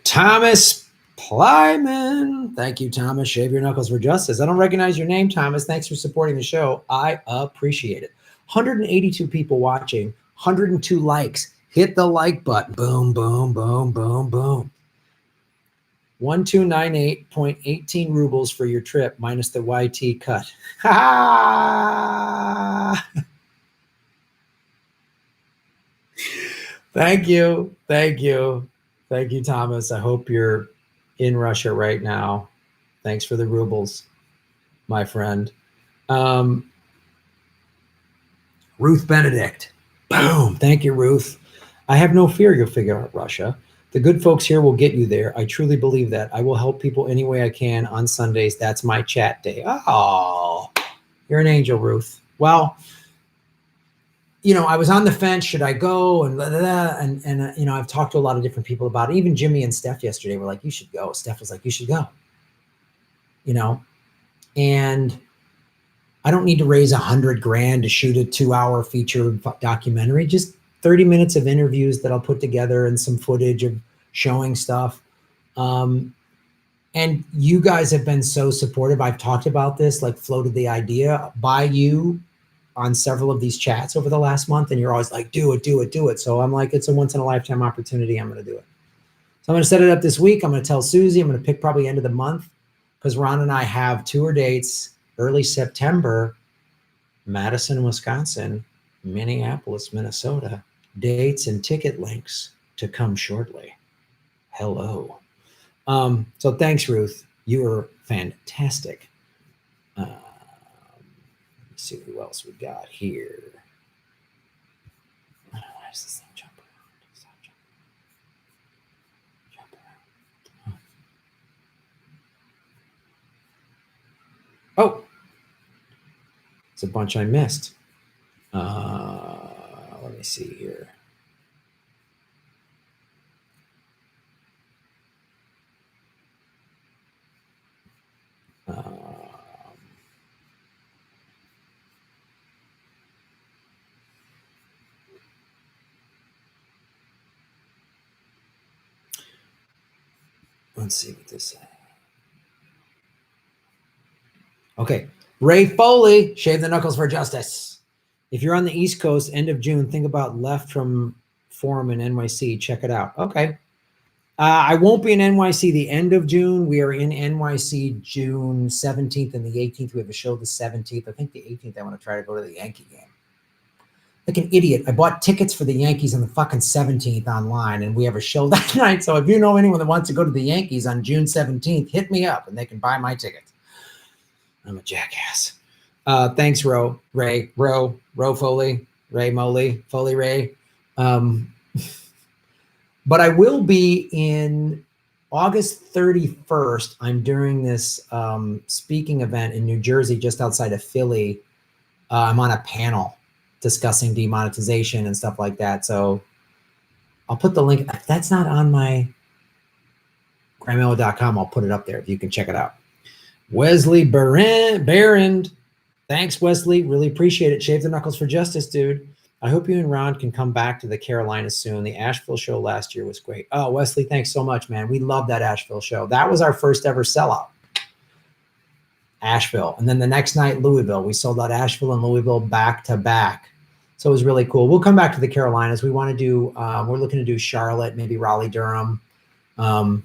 S1: Thomas Plyman. Thank you, Thomas. Shave your knuckles for justice. I don't recognize your name, Thomas. Thanks for supporting the show. I appreciate it. 182 people watching, 102 likes. Hit the like button. Boom, boom, boom, boom, boom. 1298.18 rubles for your trip minus the YT cut. Ha! Thank you. Thank you. Thank you, Thomas. I hope you're in Russia right now. Thanks for the rubles, my friend. Ruth Benedict. Boom. Thank you, Ruth. I have no fear you'll figure out Russia. The good folks here will get you there. I truly believe that. I will help people any way I can on Sundays. That's my chat day. Oh, you're an angel, Ruth. Well, you know, I was on the fence. Should I go? And blah, blah, blah. And you know, I've talked to a lot of different people about it. Even Jimmy and Steph yesterday were like, you should go. Steph was like, you should go. You know, and I don't need to raise $100,000 to shoot a 2-hour feature documentary. Just 30 minutes of interviews that I'll put together and some footage of showing stuff. And you guys have been so supportive. I've talked about this, like floated the idea by you on several of these chats over the last month. And you're always like, do it, do it, do it. So I'm like, it's a once in a lifetime opportunity. I'm going to do it. So I'm going to set it up this week. I'm going to tell Susie, I'm going to pick probably end of the month because Ron and I have tour dates early September, Madison, Wisconsin, Minneapolis, Minnesota. Dates and ticket links to come shortly. Hello. So thanks, Ruth. You were fantastic. Let me see who else we got here. Why does this thing jump around? Stop jump around. Oh, it's a bunch I missed. Let me see here. Let's see what this says. Okay. Ray Foley, Shave the Knuckles for Justice. If you're on the East Coast, end of June, think about Left from Forum in NYC. Check it out. Okay. I won't be in NYC the end of June. We are in NYC June 17th and the 18th. We have a show the 17th. I think the 18th, I want to try to go to the Yankee game. Like an idiot. I bought tickets for the Yankees on the fucking 17th online, and we have a show that night. So if you know anyone that wants to go to the Yankees on June 17th, hit me up and they can buy my tickets. I'm a jackass. Thanks, Ray Foley, Ray Moley, Foley Ray. But I will be in August 31st. I'm doing this speaking event in New Jersey, just outside of Philly. I'm on a panel discussing demonetization and stuff like that. So I'll put the link. If that's not on my Grammello.com, I'll put it up there if you can check it out. Wesley Barron. Thanks, Wesley. Really appreciate it. Shave the Knuckles for Justice, dude. I hope you and Ron can come back to the Carolinas soon. The Asheville show last year was great. Oh, Wesley, thanks so much, man. We love that Asheville show. That was our first ever sellout. Asheville. And then the next night, Louisville. We sold out Asheville and Louisville back to back. So it was really cool. We'll come back to the Carolinas. We want to do, we're looking to do Charlotte, maybe Raleigh, Durham. And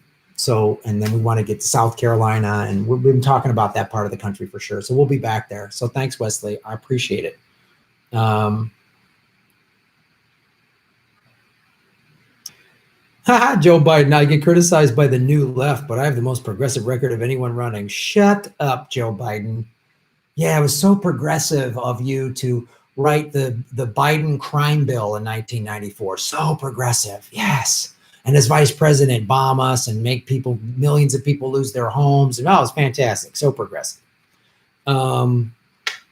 S1: then we want to get to South Carolina, and we've been talking about that part of the country for sure. So we'll be back there. So thanks, Wesley. I appreciate it. Joe Biden. I get criticized by the new left, but I have the most progressive record of anyone running. Shut up, Joe Biden. Yeah, it was so progressive of you to write the Biden crime bill in 1994. So progressive. Yes. And as vice president, bomb us and make millions of people lose their homes. And it was fantastic. So progressive.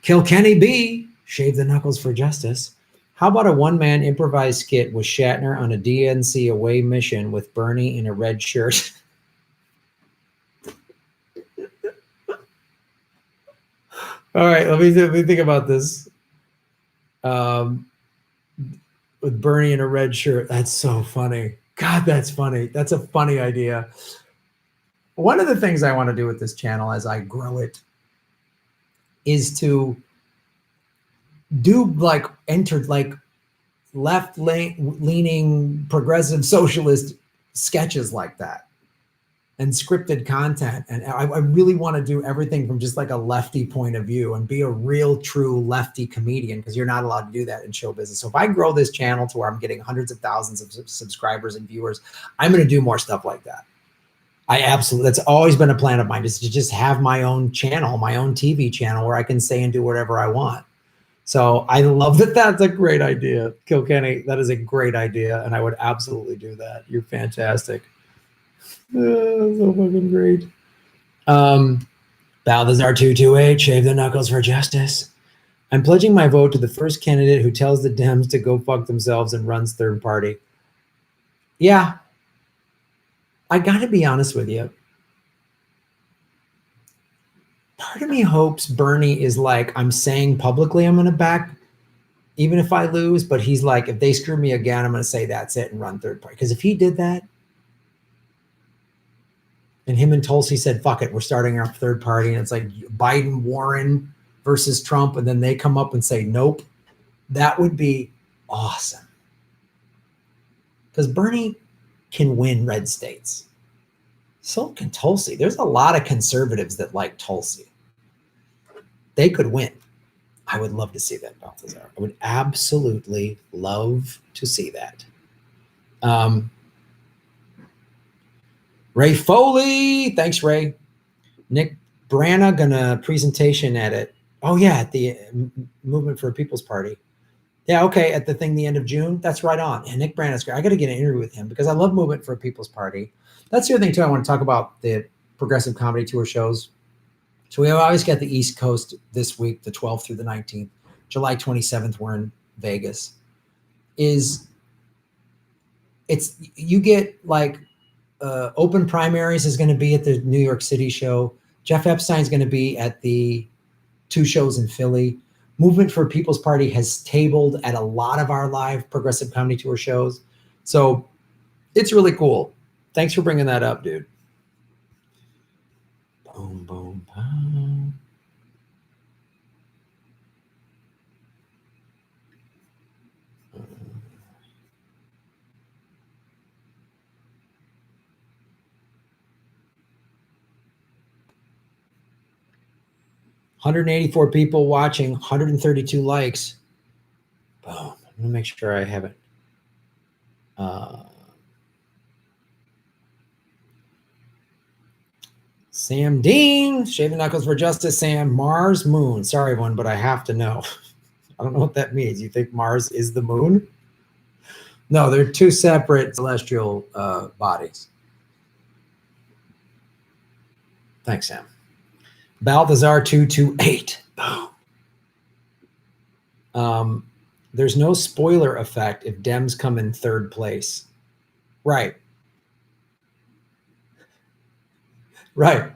S1: Kilkenny B, Shave the Knuckles for Justice. How about a one-man improvised skit with Shatner on a DNC away mission with Bernie in a red shirt? All right, let me think about this. With Bernie in a red shirt. That's so funny. God, that's funny. That's a funny idea. One of the things I want to do with this channel as I grow it is to do leaning progressive socialist sketches like that and scripted content. And I really want to do everything from just like a lefty point of view and be a real true lefty comedian, because you're not allowed to do that in show business. So if I grow this channel to where I'm getting hundreds of thousands of subscribers and viewers, I'm going to do more stuff like that. That's always been a plan of mine, is to just have my own channel, my own TV channel where I can say and do whatever I want. So I love that. That's a great idea. Kilkenny, that is a great idea. And I would absolutely do that. You're fantastic. So fucking great. Balthazar 228, shave the knuckles for justice. I'm pledging my vote to the first candidate who tells the Dems to go fuck themselves and runs third party. Yeah. I got to be honest with you. Part of me hopes Bernie is like, I'm saying publicly I'm going to back, even if I lose, but he's like, if they screw me again, I'm going to say that's it and run third party. Because if he did that, and him and Tulsi said, fuck it, we're starting our third party, and it's like Biden, Warren versus Trump, and then they come up and say, nope, that would be awesome. Because Bernie can win red states. So can Tulsi. There's a lot of conservatives that like Tulsi. They could win. I would love to see that, Balthazar. I would absolutely love to see that. Ray Foley. Thanks, Ray. Nick Branna gonna presentation at it. Oh, yeah, at the Movement for a People's Party. Yeah, okay, at the thing the end of June. That's right on. And Nick Branna's great. I got to get an interview with him because I love Movement for a People's Party. That's the other thing, too. I want to talk about the Progressive Comedy Tour shows. So we always got the East Coast this week, the 12th through the 19th. July 27th, we're in Vegas. You get like open primaries is going to be at the New York City show. Jeff Epstein's going to be at the 2 shows in Philly. Movement for People's Party has tabled at a lot of our live Progressive Comedy Tour shows. So it's really cool. Thanks for bringing that up, dude. Boom, boom, boom. $184 people watching, 132 likes. Boom. I'm gonna make sure I have it. Sam Dean, shaving knuckles for justice. Sam, Mars, moon. Sorry, everyone, but I have to know. I don't know what that means. You think Mars is the moon? No, they're 2 separate celestial bodies. Thanks, Sam. Balthazar 228. Boom. There's no spoiler effect if Dems come in 3rd place. Right. Right.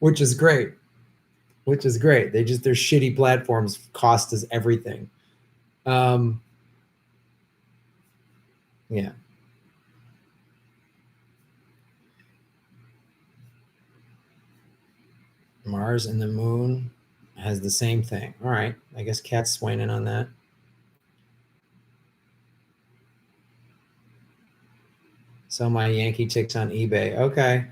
S1: Which is great. Their shitty platforms cost us everything. Yeah. Mars and the moon has the same thing. All right. I guess Kat's swaying in on that. Sell my Yankee chicks on eBay. Okay.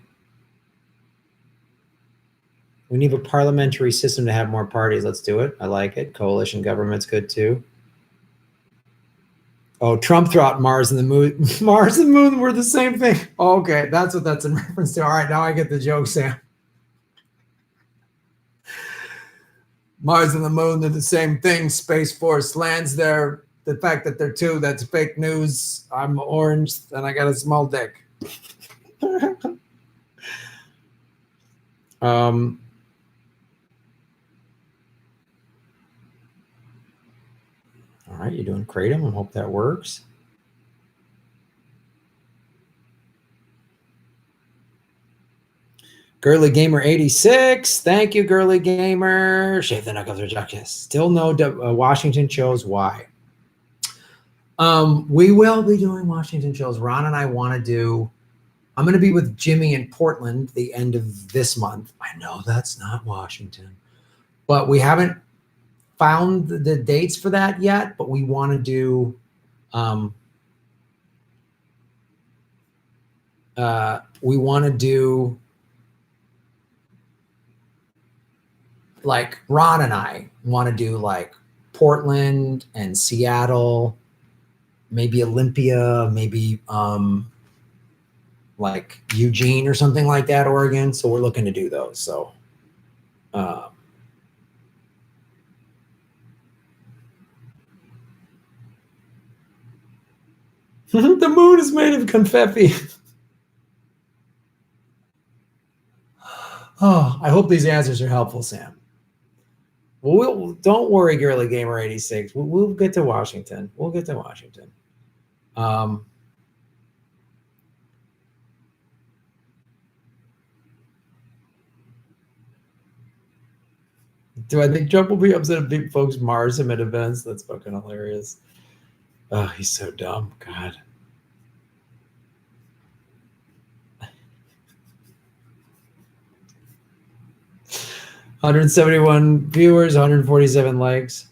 S1: We need a parliamentary system to have more parties. Let's do it. I like it. Coalition government's good too. Oh, Trump thought Mars and the moon. Mars and the moon were the same thing. Okay, that's what that's in reference to. All right, now I get the joke, Sam. Mars and the moon, they're the same thing. Space Force lands there. The fact that they're 2, that's fake news. I'm orange and I got a small dick. All right, you're doing Kratom. I hope that works. Girly Gamer 86. Thank you, Girly Gamer. Shave the knuckles or justice. Still no Washington shows. Why? We will be doing Washington shows. Ron and I want to do. I'm going to be with Jimmy in Portland the end of this month. I know that's not Washington, but we haven't found the dates for that yet. But we want to do We want to do, like, Ron and I want to do like Portland and Seattle, maybe Olympia, maybe like Eugene or something like that, Oregon. So we're looking to do those. So the moon is made of confetti. Oh, I hope these answers are helpful, Sam. Well, don't worry, Girly Gamer 86. We'll get to Washington. We'll get to Washington. Do I think Trump will be upset if big folks Mars him at events? That's fucking hilarious. Oh, he's so dumb. God. $171 viewers, 147 likes.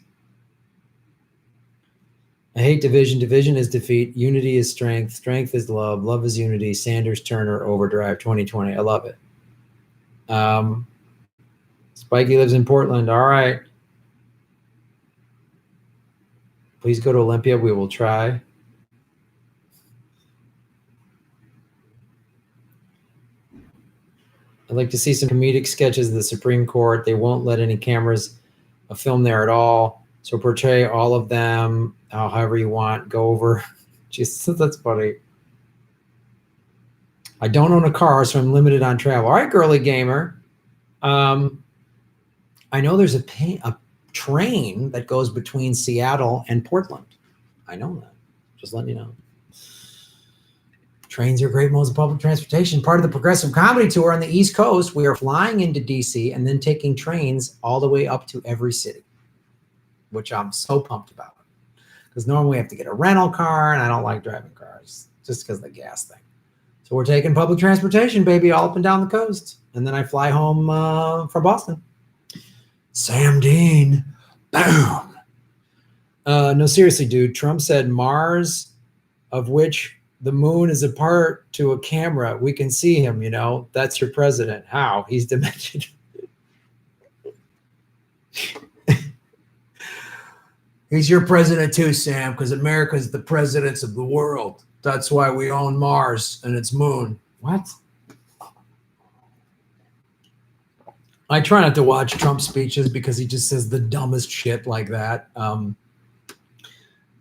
S1: I hate division. Division is defeat. Unity is strength. Strength is love. Love is unity. Sanders, Turner, Overdrive 2020. I love it. Spikey lives in Portland. All right. Please go to Olympia. We will try. I'd like to see some comedic sketches of the Supreme Court. They won't let any cameras film there at all. So portray all of them however you want. Go over. Just that's funny. I don't own a car, so I'm limited on travel. All right, Girly Gamer. I know there's a train that goes between Seattle and Portland. I know that. Just letting you know. Trains are great modes of public transportation. Part of the Progressive Comedy Tour on the East Coast, we are flying into DC and then taking trains all the way up to every city, which I'm so pumped about. Because normally we have to get a rental car, and I don't like driving cars just because of the gas thing. So we're taking public transportation, baby, all up and down the coast. And then I fly home from Boston. Sam Dean. Boom. No, seriously, dude. Trump said Mars, of which the moon is a part, to a camera. We can see him, you know. That's your president. How? He's dimension. He's your president too, Sam, because America's the presidents of the world. That's why we own Mars and its moon. What? I try not to watch Trump speeches because he just says the dumbest shit like that.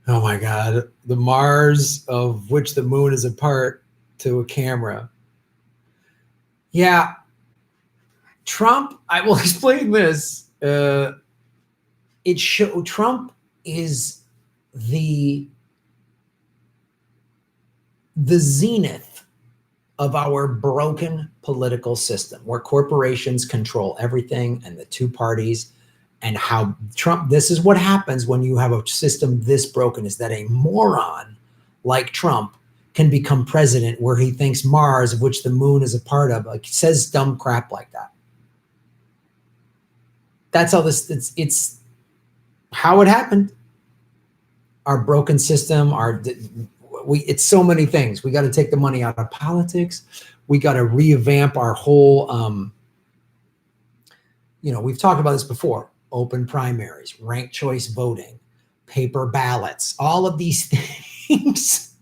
S1: Oh my God. The Mars, of which the moon is a part, to a camera. Yeah. Trump, I will explain this. Trump is the zenith of our broken political system, where corporations control everything and the two parties, and how Trump, this is what happens when you have a system this broken, is that a moron like Trump can become president, where he thinks Mars, of which the moon is a part of, like, says dumb crap like that. That's how it's how it happened. Our broken system, it's so many things. We got to take the money out of politics. We got to revamp our whole, we've talked about this before, open primaries, ranked choice voting, paper ballots, all of these things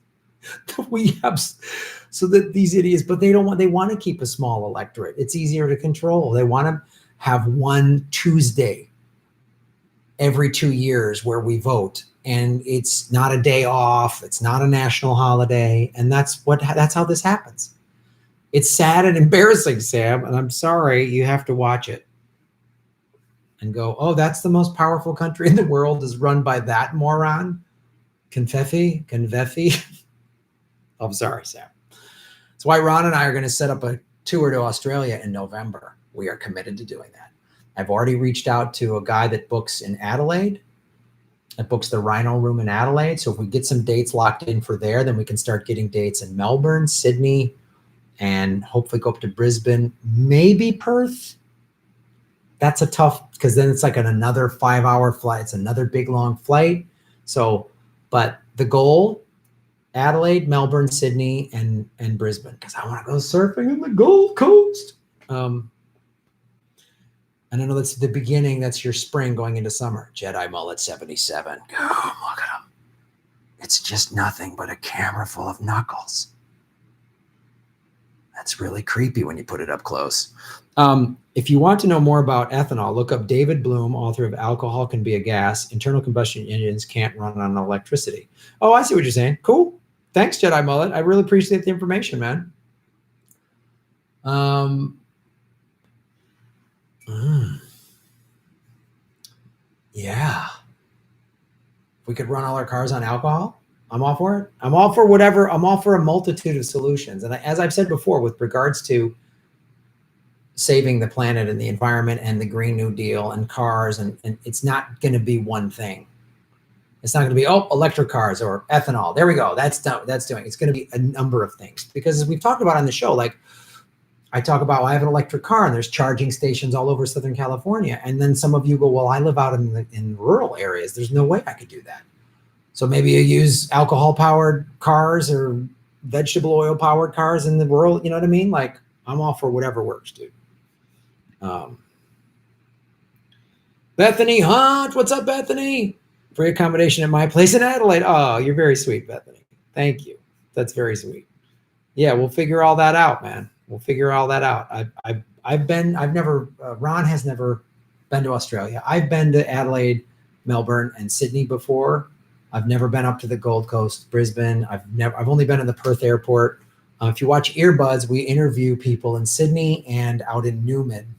S1: that we have, so that these idiots, but they want to keep a small electorate. It's easier to control. They want to have one Tuesday every 2 years where we vote. And it's not a day off. It's not a national holiday. And that's how this happens. It's sad and embarrassing, Sam. And I'm sorry you have to watch it and go, oh, that's the most powerful country in the world, is run by that moron. Confetti. I'm sorry, Sam. That's why Ron and I are going to set up a tour to Australia in November. We are committed to doing that. I've already reached out to a guy that books in Adelaide. That books the Rhino Room in Adelaide. So if we get some dates locked in for there, then we can start getting dates in Melbourne, Sydney, and hopefully go up to Brisbane, maybe Perth. That's a tough, because then it's like another 5-hour flight. It's another big, long flight. So, but the goal, Adelaide, Melbourne, Sydney, and Brisbane, because I want to go surfing on the Gold Coast. And I know that's the beginning. That's your spring going into summer. Jedi Mullet 77. Oh, look at him. It's just nothing but a camera full of knuckles. That's really creepy when you put it up close. If you want to know more about ethanol, look up David Bloom, author of Alcohol Can Be a Gas. Internal combustion engines can't run on electricity. Oh, I see what you're saying. Cool. Thanks, Jedi Mullet. I really appreciate the information, man. Yeah. If we could run all our cars on alcohol, I'm all for it. I'm all for whatever. I'm all for a multitude of solutions. And as I've said before, with regards to saving the planet and the environment and the Green New Deal and cars, and it's not going to be one thing. It's not going to be, oh, electric cars or ethanol. There we go. That's doing. It's going to be a number of things, because as we've talked about on the show, like I talk about, well, I have an electric car and there's charging stations all over Southern California. And then some of you go, well, I live out in rural areas. There's no way I could do that. So maybe you use alcohol powered cars or vegetable oil powered cars in the rural, you know what I mean? Like, I'm all for whatever works, dude. Bethany Hunt, what's up, Bethany? Free accommodation at my place in Adelaide. Oh, you're very sweet, Bethany. Thank you. That's very sweet. Yeah, we'll figure all that out, man. We'll figure all that out. Ron has never been to Australia. I've been to Adelaide, Melbourne, and Sydney before. I've never been up to the Gold Coast, Brisbane. I've only been in the Perth airport. If you watch Earbuds, we interview people in Sydney and out in Newman,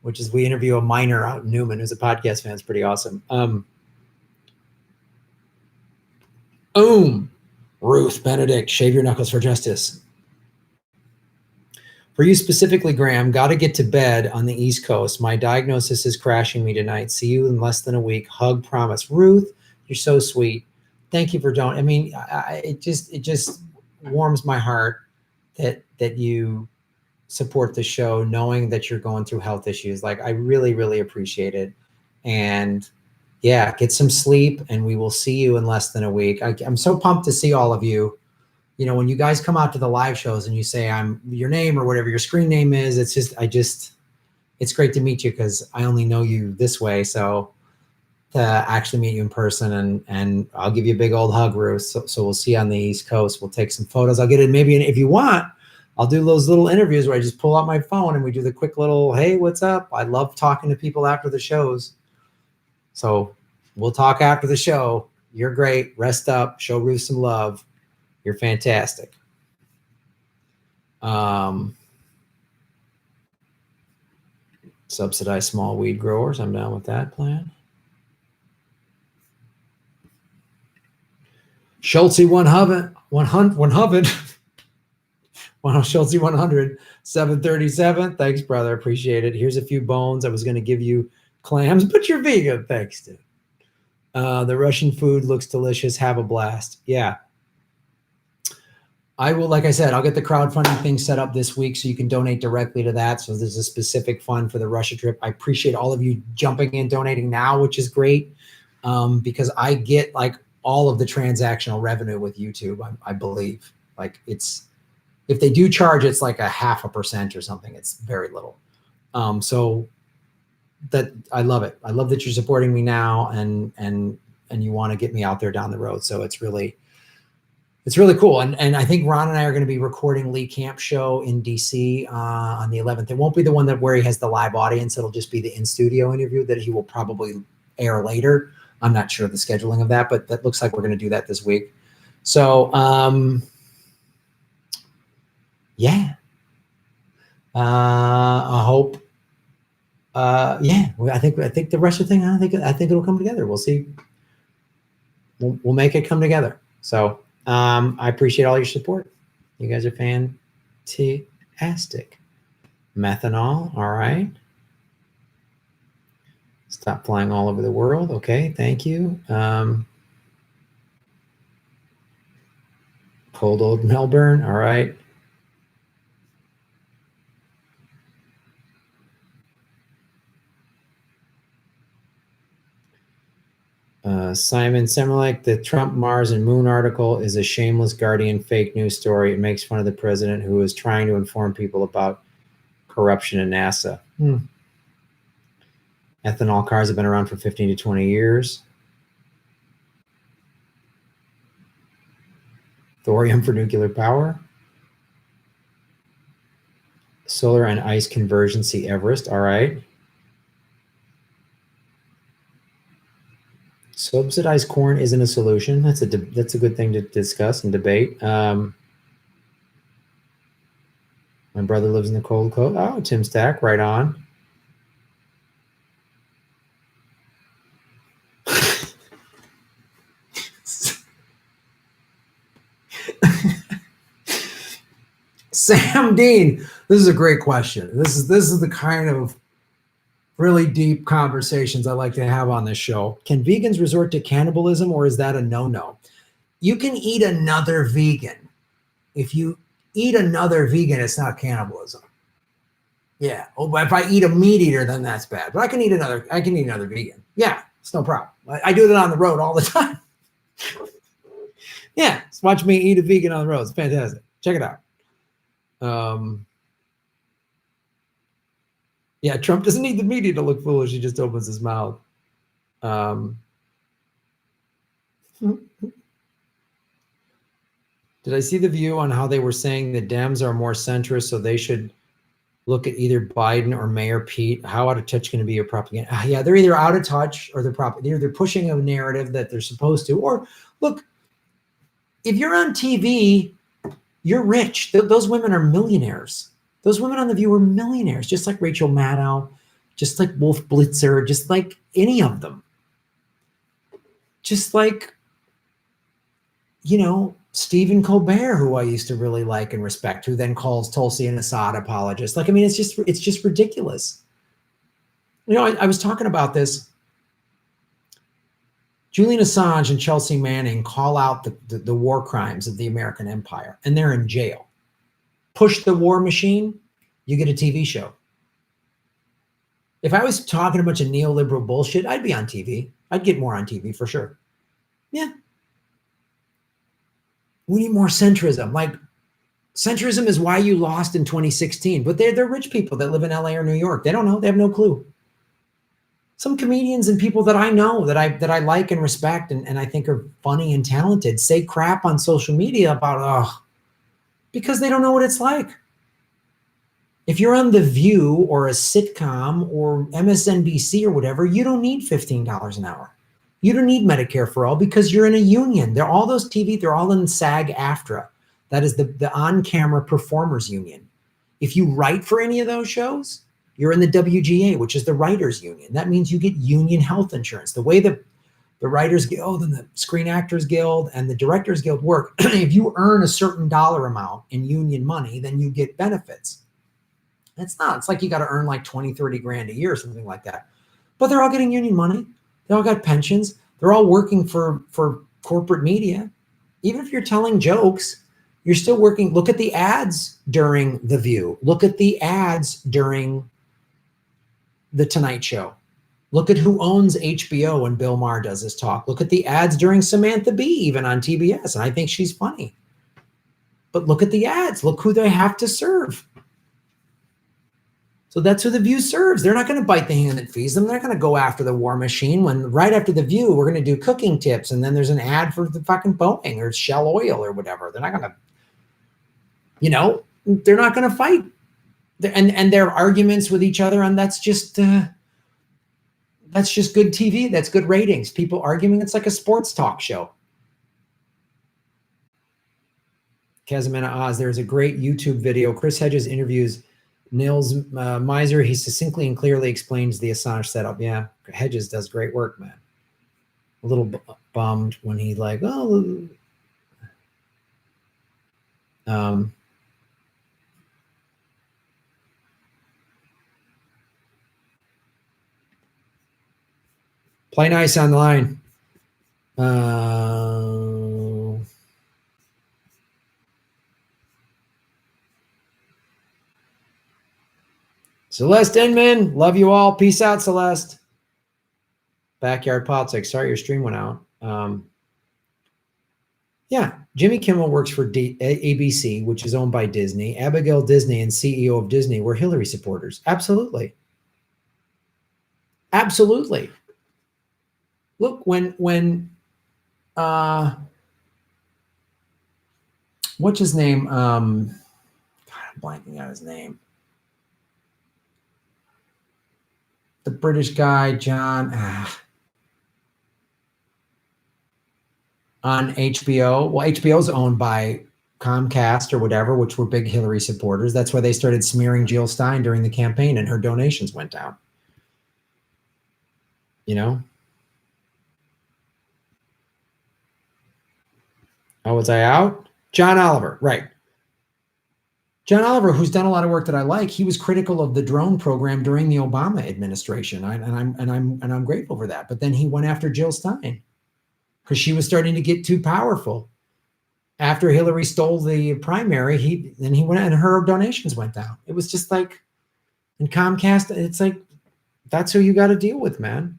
S1: which is, we interview a miner out in Newman who's a podcast fan. It's pretty awesome. Ruth Benedict, shave your knuckles for justice. For you specifically, Graham, got to get to bed on the East Coast. My diagnosis is crashing me tonight. See you in less than a week. Hug, promise. Ruth, you're so sweet. Thank you for doing. I mean, it just warms my heart that you support the show, knowing that you're going through health issues. Like, I really, really appreciate it. And yeah, get some sleep, and we will see you in less than a week. I'm so pumped to see all of you. You know, when you guys come out to the live shows and you say I'm your name or whatever your screen name is, it's great to meet you, because I only know you this way. So to actually meet you in person, and I'll give you a big old hug, Ruth. So we'll see you on the East Coast. We'll take some photos. I'll get it. Maybe if you want, I'll do those little interviews where I just pull out my phone and we do the quick little, hey, what's up? I love talking to people after the shows. So we'll talk after the show. You're great. Rest up. Show Ruth some love. You're fantastic. Subsidize small weed growers. I'm down with that plan. Schultze 100. Schultze 100. 737. Thanks, brother. Appreciate it. Here's a few bones. I was going to give you clams, but you're vegan. Thanks, dude. The Russian food looks delicious. Have a blast. Yeah. I will, like I said, I'll get the crowdfunding thing set up this week so you can donate directly to that. So there's a specific fund for the Russia trip. I appreciate all of you jumping in, donating now, which is great, because I get like all of the transactional revenue with YouTube, I believe. Like, it's, if they do charge, it's like 0.5% or something. It's very little. So that, I love it. I love that you're supporting me now, and you want to get me out there down the road. So it's really cool. And I think Ron and I are going to be recording Lee Camp's show in DC on the 11th. It won't be the one where he has the live audience. It'll just be the in-studio interview that he will probably air later. I'm not sure of the scheduling of that, but that looks like we're going to do that this week. So, yeah. I hope, yeah, I think the Russia thing, I think it'll come together. We'll see. We'll make it come together. So, I appreciate all your support. You guys are fantastic. Methanol, all right. Stop flying all over the world. Okay, thank you. Cold old Melbourne, all right. Simon Semmelek, the Trump, Mars, and Moon article is a shameless Guardian fake news story. It makes fun of the president who is trying to inform people about corruption in NASA. Ethanol cars have been around for 15 to 20 years. Thorium for nuclear power. Solar and ice conversion, see Everest. All right. Subsidized corn isn't a solution. That's a good thing to discuss and debate. My brother lives in the cold coast. Oh, Tim Stack, right on. Sam Dean, this is a great question. This is the kind of really deep conversations I like to have on this show. Can vegans resort to cannibalism, or is that a no-no? You can eat another vegan. If you eat another vegan, it's not cannibalism. Yeah. Oh, but if I eat a meat eater, then that's bad. But I can eat another vegan. Yeah, it's no problem. I do that on the road all the time. Yeah, just watch me eat a vegan on the road. It's fantastic. Check it out. Yeah, Trump doesn't need the media to look foolish. He just opens his mouth. Did I see the view on how they were saying the Dems are more centrist, so they should look at either Biden or Mayor Pete? How out of touch can it be your propaganda? Yeah, they're either out of touch or they're pushing a narrative that they're supposed to. Or look, if you're on TV, you're rich. Those women are millionaires. Those women on The View are millionaires, just like Rachel Maddow, just like Wolf Blitzer, just like any of them. Just like, Stephen Colbert, who I used to really like and respect, who then calls Tulsi an Assad apologist. Like, I mean, it's just ridiculous. I was talking about this. Julian Assange and Chelsea Manning call out the war crimes of the American empire, and they're in jail. Push the war machine, you get a TV show. If I was talking a bunch of neoliberal bullshit, I'd be on TV. I'd get more on TV for sure. Yeah. We need more centrism. Like, centrism is why you lost in 2016. But they're rich people that live in LA or New York. They don't know. They have no clue. Some comedians and people that I know that I like and respect and I think are funny and talented say crap on social media about, because they don't know what it's like. If you're on The View or a sitcom or MSNBC or whatever, you don't need $15 an hour. You don't need Medicare for all because you're in a union. They're all those TV, they're all in SAG-AFTRA. That is the on-camera performers union. If you write for any of those shows, you're in the WGA, which is the writers union. That means you get union health insurance. The way that the Writers Guild and the Screen Actors Guild and the Directors Guild work, if you earn a certain dollar amount in union money, then you get benefits. It's like you got to earn like 20, 30 grand a year or something like that. But they're all getting union money. They all got pensions. They're all working for corporate media. Even if you're telling jokes, you're still working. Look at the ads during The View. Look at the ads during The Tonight Show. Look at who owns HBO when Bill Maher does his talk. Look at the ads during Samantha Bee, even on TBS. And I think she's funny. But look at the ads. Look who they have to serve. So that's who The View serves. They're not going to bite the hand that feeds them. They're not going to go after the war machine when right after The View, we're going to do cooking tips. And then there's an ad for the fucking Boeing or Shell Oil or whatever. They're not going to, they're not going to fight. And their arguments with each other. And that's just good TV. That's good ratings. People arguing. It's like a sports talk show. Casimena Oz, there's a great YouTube video. Chris Hedges interviews Nils Miser. He succinctly and clearly explains the Assange setup. Yeah, Hedges does great work, man. A little bummed when he like, play nice on the line. Celeste Inman, love you all. Peace out, Celeste. Backyard Politics. Sorry, your stream went out. Yeah, Jimmy Kimmel works for ABC, which is owned by Disney. Abigail Disney and CEO of Disney were Hillary supporters. Absolutely. Absolutely. Look, when what's his name? God, I'm blanking out his name. The British guy, John, on HBO. Well, HBO is owned by Comcast or whatever, which were big Hillary supporters. That's why they started smearing Jill Stein during the campaign, and her donations went down. You know? Oh, was I out? John Oliver, right. John Oliver, who's done a lot of work that I like, he was critical of the drone program during the Obama administration, and I'm grateful for that. But then he went after Jill Stein because she was starting to get too powerful. After Hillary stole the primary, he went and her donations went down. It was just like, in Comcast, it's like, that's who you got to deal with, man.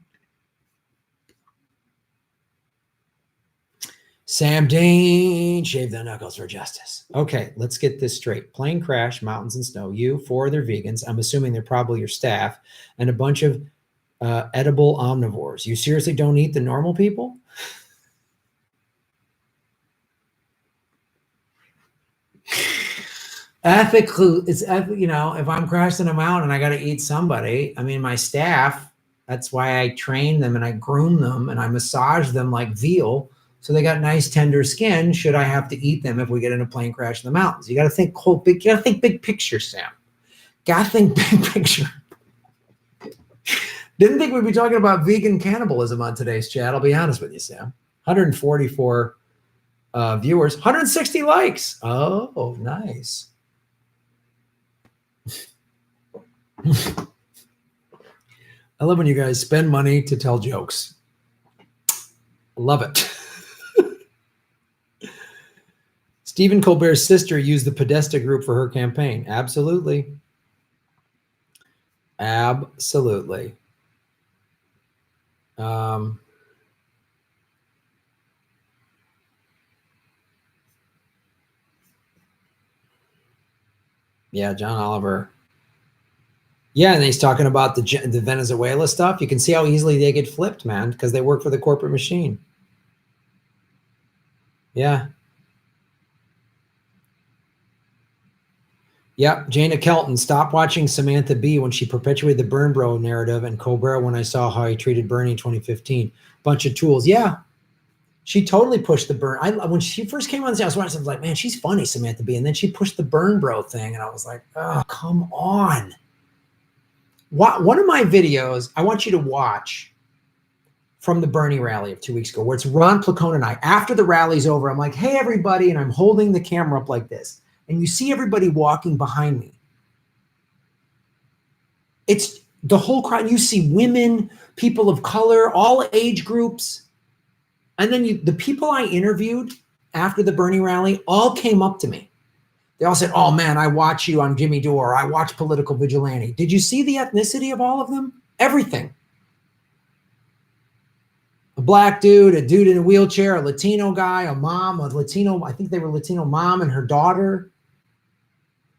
S1: Sam Dean, shave their knuckles for justice. Okay, let's get this straight. Plane crash, mountains and snow. You, 4 other vegans. I'm assuming they're probably your staff, and a bunch of edible omnivores. You seriously don't eat the normal people? Ethically, it's, you know, if I'm crashing a mountain, I got to eat somebody. I mean, my staff, that's why I train them and I groom them and I massage them like veal. So they got nice, tender skin. Should I have to eat them if we get in a plane crash in the mountains? You got to think big. You got to think big picture, Sam. Got to think big picture. Didn't think we'd be talking about vegan cannibalism on today's chat. I'll be honest with you, Sam. 144 viewers, 160 likes. Oh, nice. I love when you guys spend money to tell jokes. Love it. Stephen Colbert's sister used the Podesta group for her campaign. Absolutely. Absolutely. Yeah, John Oliver. Yeah, and he's talking about the Venezuela stuff. You can see how easily they get flipped, man, because they work for the corporate machine. Yeah. Yep, Jana Kelton, stop watching Samantha Bee when she perpetuated the Burn Bro narrative, and Colbert when I saw how he treated Bernie in 2015. Bunch of tools. Yeah, she totally pushed the Burn. When she first came on the show, I was like, man, she's funny, Samantha Bee. And then she pushed the Burn Bro thing, and I was like, oh, come on. One of my videos, I want you to watch from the Bernie rally of 2 weeks ago, where it's Ron Placone and I. After the rally's over, I'm like, hey, everybody, and I'm holding the camera up like this. And you see everybody walking behind me. It's the whole crowd. You see women, people of color, all age groups. And then the people I interviewed after the Bernie rally all came up to me. They all said, oh, man, I watch you on Jimmy Dore. I watch Political Vigilante. Did you see the ethnicity of all of them? Everything. A black dude, a dude in a wheelchair, a Latino guy, a mom, a Latino, I think they were Latino mom and her daughter.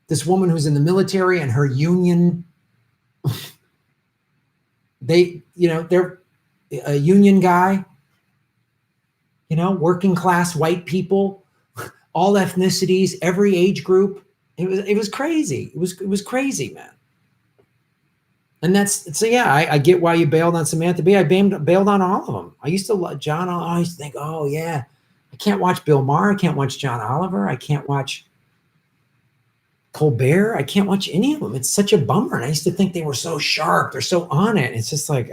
S1: This woman who's in the military and her union, they're a union guy, working class white people, all ethnicities, every age group. It was crazy. It was crazy, man. And I get why you bailed on Samantha Bee. I bailed on all of them. I used to love John. I used to think, oh yeah, I can't watch Bill Maher. I can't watch John Oliver. I can't watch Colbert. I can't watch any of them. It's such a bummer. And I used to think they were so sharp. They're so on it. It's just like,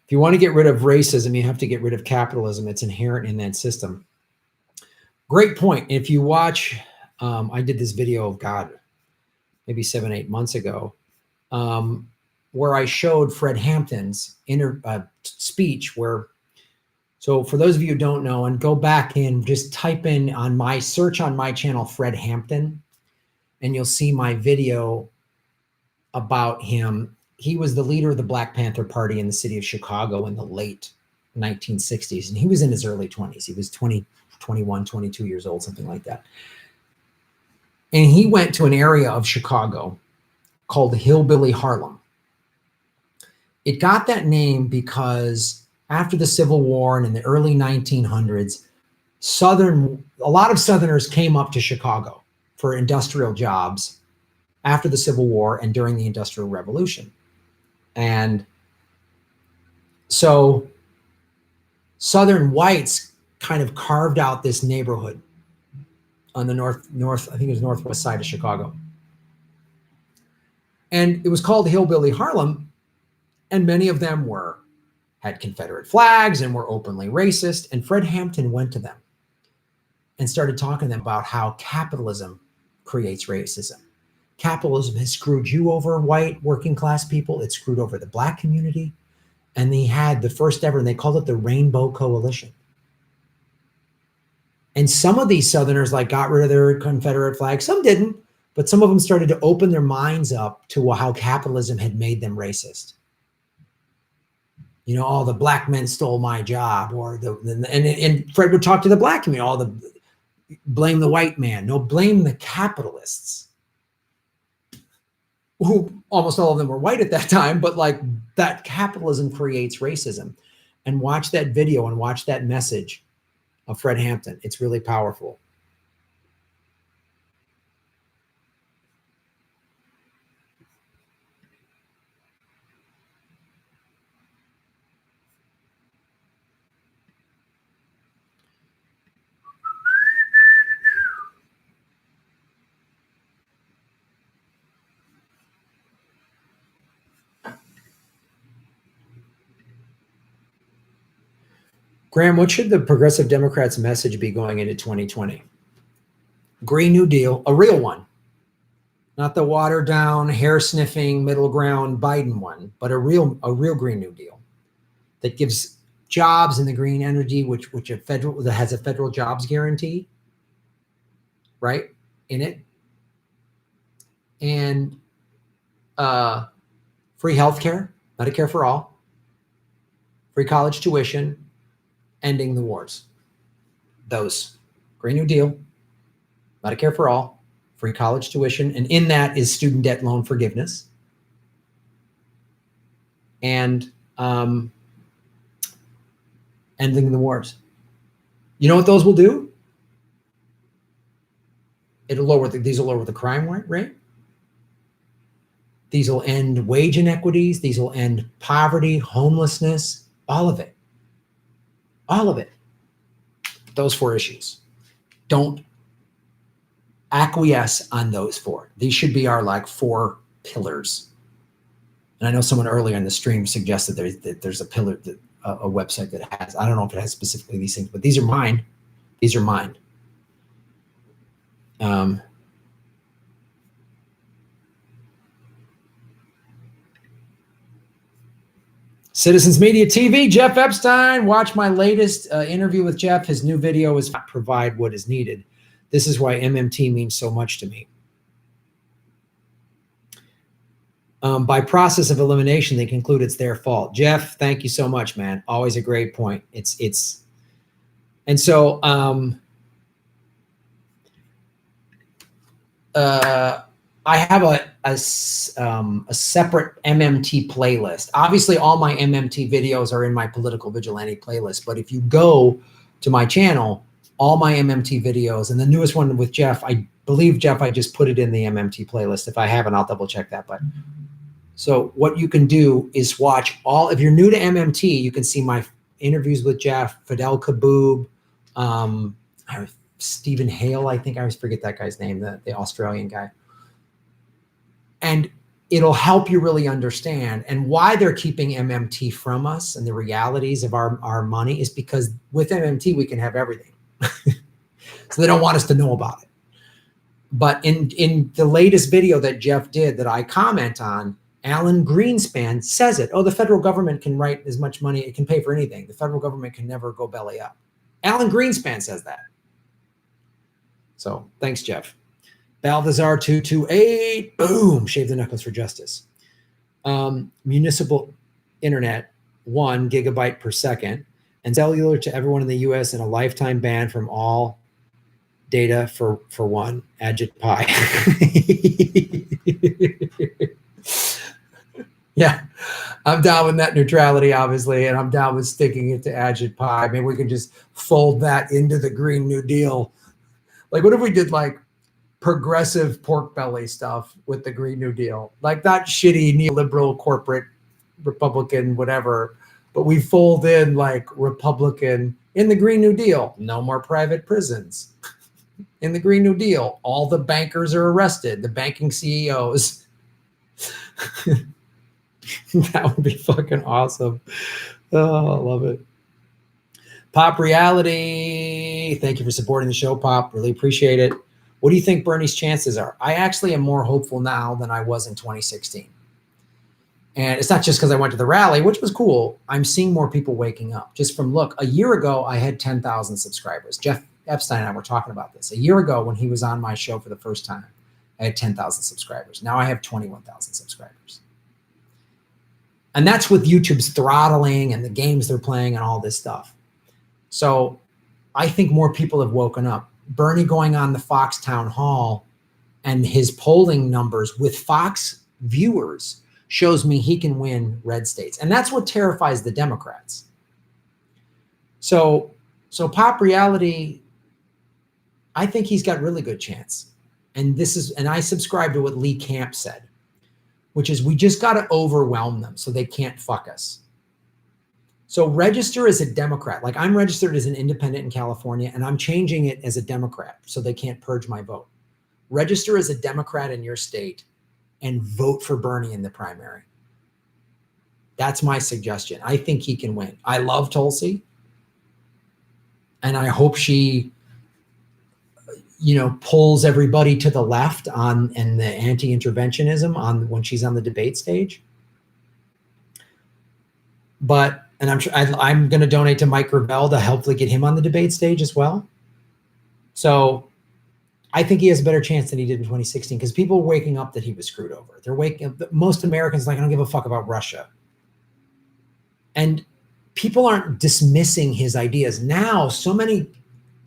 S1: If you want to get rid of racism, you have to get rid of capitalism. It's inherent in that system. Great point. If you watch I did this video, God, maybe 7, 8 months ago, where I showed Fred Hampton's speech where, so for those of you who don't know, and go back and just type in on my search on my channel, Fred Hampton, and you'll see my video about him. He was the leader of the Black Panther Party in the city of Chicago in the late 1960s. And he was in his early 20s. He was 20, 21, 22 years old, something like that. And he went to an area of Chicago called Hillbilly Harlem. It got that name because after the Civil War and in the early 1900s, a lot of Southerners came up to Chicago for industrial jobs after the Civil War and during the Industrial Revolution. And so Southern whites kind of carved out this neighborhood on the north, I think it was northwest side of Chicago. And it was called Hillbilly Harlem, and many of them had Confederate flags and were openly racist. And Fred Hampton went to them and started talking to them about how capitalism creates racism. Capitalism has screwed you over, white working class people. It screwed over the Black community. And they had the first ever, and they called it the Rainbow Coalition. And some of these Southerners got rid of their Confederate flag. Some didn't, but some of them started to open their minds up to how capitalism had made them racist. You know, all the Black men stole my job, and Fred would talk to the Black community, blame the white man. No, blame the capitalists, who almost all of them were white at that time, but that capitalism creates racism. And watch that video and watch that message of Fred Hampton. It's really powerful. Graham, what should the Progressive Democrats' message be going into 2020? Green New Deal, a real one. Not the watered down, hair sniffing, middle ground Biden one, but a real Green New Deal that gives jobs in the green energy, that has a federal jobs guarantee, right, in it. And free healthcare, Medicare for all, free college tuition, ending the wars. Those. Green New Deal, Medicare for all, free college tuition, and in that is student debt loan forgiveness. And ending the wars. You know what those will do? These will lower the crime rate. These will end wage inequities. These will end poverty, homelessness, all of it. All of it. Those 4 issues. Don't acquiesce on those 4. These should be our 4 pillars. And I know someone earlier in the stream suggested there's a pillar, a website that has, I don't know if it has specifically these things, but these are mine. These are mine. Citizens Media TV, Jeff Epstein. Watch my latest interview with Jeff. His new video is not provide what is needed. This is why MMT means so much to me. By process of elimination, they conclude it's their fault. Jeff, thank you so much, man. Always a great point. And so I have a separate MMT playlist. Obviously, all my MMT videos are in my Political Vigilante playlist. But if you go to my channel, all my MMT videos, and the newest one with Jeff, I believe, Jeff, I just put it in the MMT playlist. If I haven't, I'll double check that. But so what you can do is watch if you're new to MMT, you can see my interviews with Jeff, Fidel Kaboub, Stephen Hale, I think I always forget that guy's name, the Australian guy. And it'll help you really understand. And why they're keeping MMT from us and the realities of our money is because with MMT, we can have everything. So they don't want us to know about it. But in the latest video that Jeff did that I comment on, Alan Greenspan says it. Oh, the federal government can write as much money, it can pay for anything. The federal government can never go belly up. Alan Greenspan says that. So thanks, Jeff. Balthazar 228, boom, shave the knuckles for justice. Municipal internet, 1 gigabyte per second, and cellular to everyone in the US, and a lifetime ban from all data for one. Agit Pi. Yeah, I'm down with net neutrality, obviously, and I'm down with sticking it to Agit Pi. Maybe we can just fold that into the Green New Deal. Like, what if we did like progressive pork belly stuff with the Green New Deal? Like that shitty neoliberal corporate Republican whatever, but we fold in like Republican in the Green New Deal. No more private prisons. In the Green New Deal, all the bankers are arrested, the banking CEOs. That would be fucking awesome. Oh, I love it. Pop Reality, thank you for supporting the show, Pop. Really appreciate it. What do you think Bernie's chances are? I actually am more hopeful now than I was in 2016. And it's not just because I went to the rally, which was cool. I'm seeing more people waking up. Just from, look, a year ago, I had 10,000 subscribers. Jeff Epstein and I were talking about this. A year ago, when he was on my show for the first time, I had 10,000 subscribers. Now I have 21,000 subscribers. And that's with YouTube's throttling and the games they're playing and all this stuff. So I think more people have woken up. Bernie going on the Fox town hall and his polling numbers with Fox viewers shows me he can win red states. And that's what terrifies the Democrats. So Pop Reality, I think he's got really good chance. And I subscribe to what Lee Camp said, which is we just got to overwhelm them so they can't fuck us. So register as a Democrat. Like, I'm registered as an independent in California, and I'm changing it as a Democrat so they can't purge my vote. Register as a Democrat in your state and vote for Bernie in the primary. That's my suggestion. I think he can win. I love Tulsi, and I hope she, pulls everybody to the left and the anti-interventionism when she's on the debate stage. And I'm going to donate to Mike Gravel to hopefully get him on the debate stage as well. So I think he has a better chance than he did in 2016 because people are waking up that he was screwed over. They're waking up. Most Americans I don't give a fuck about Russia. And people aren't dismissing his ideas. Now, so many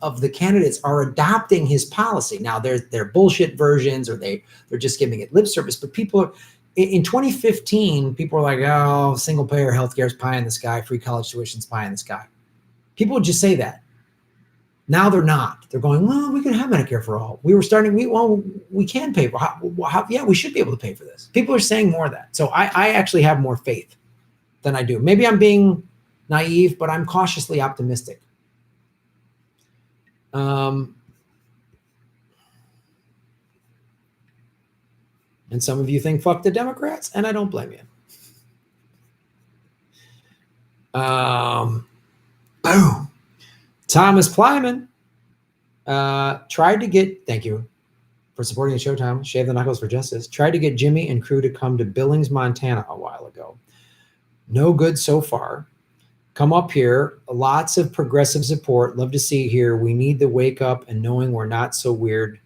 S1: of the candidates are adopting his policy. Now, they're bullshit versions or they're just giving it lip service. But people are, in 2015, people were like, oh, single payer healthcare is pie in the sky, free college tuition is pie in the sky. People would just say that. Now they're not. They're going, well, we can have Medicare for all. We can pay for yeah, we should be able to pay for this. People are saying more of that. So I actually have more faith than I do. Maybe I'm being naive, but I'm cautiously optimistic. And some of you think fuck the Democrats, and I don't blame you. Boom. Thomas Plyman tried to get, thank you for supporting the show, Tom, Shave the Knuckles for Justice, tried to get Jimmy and crew to come to Billings, Montana a while ago. No good so far. Come up here. Lots of progressive support. Love to see you here. We need the wake up, and knowing we're not so weird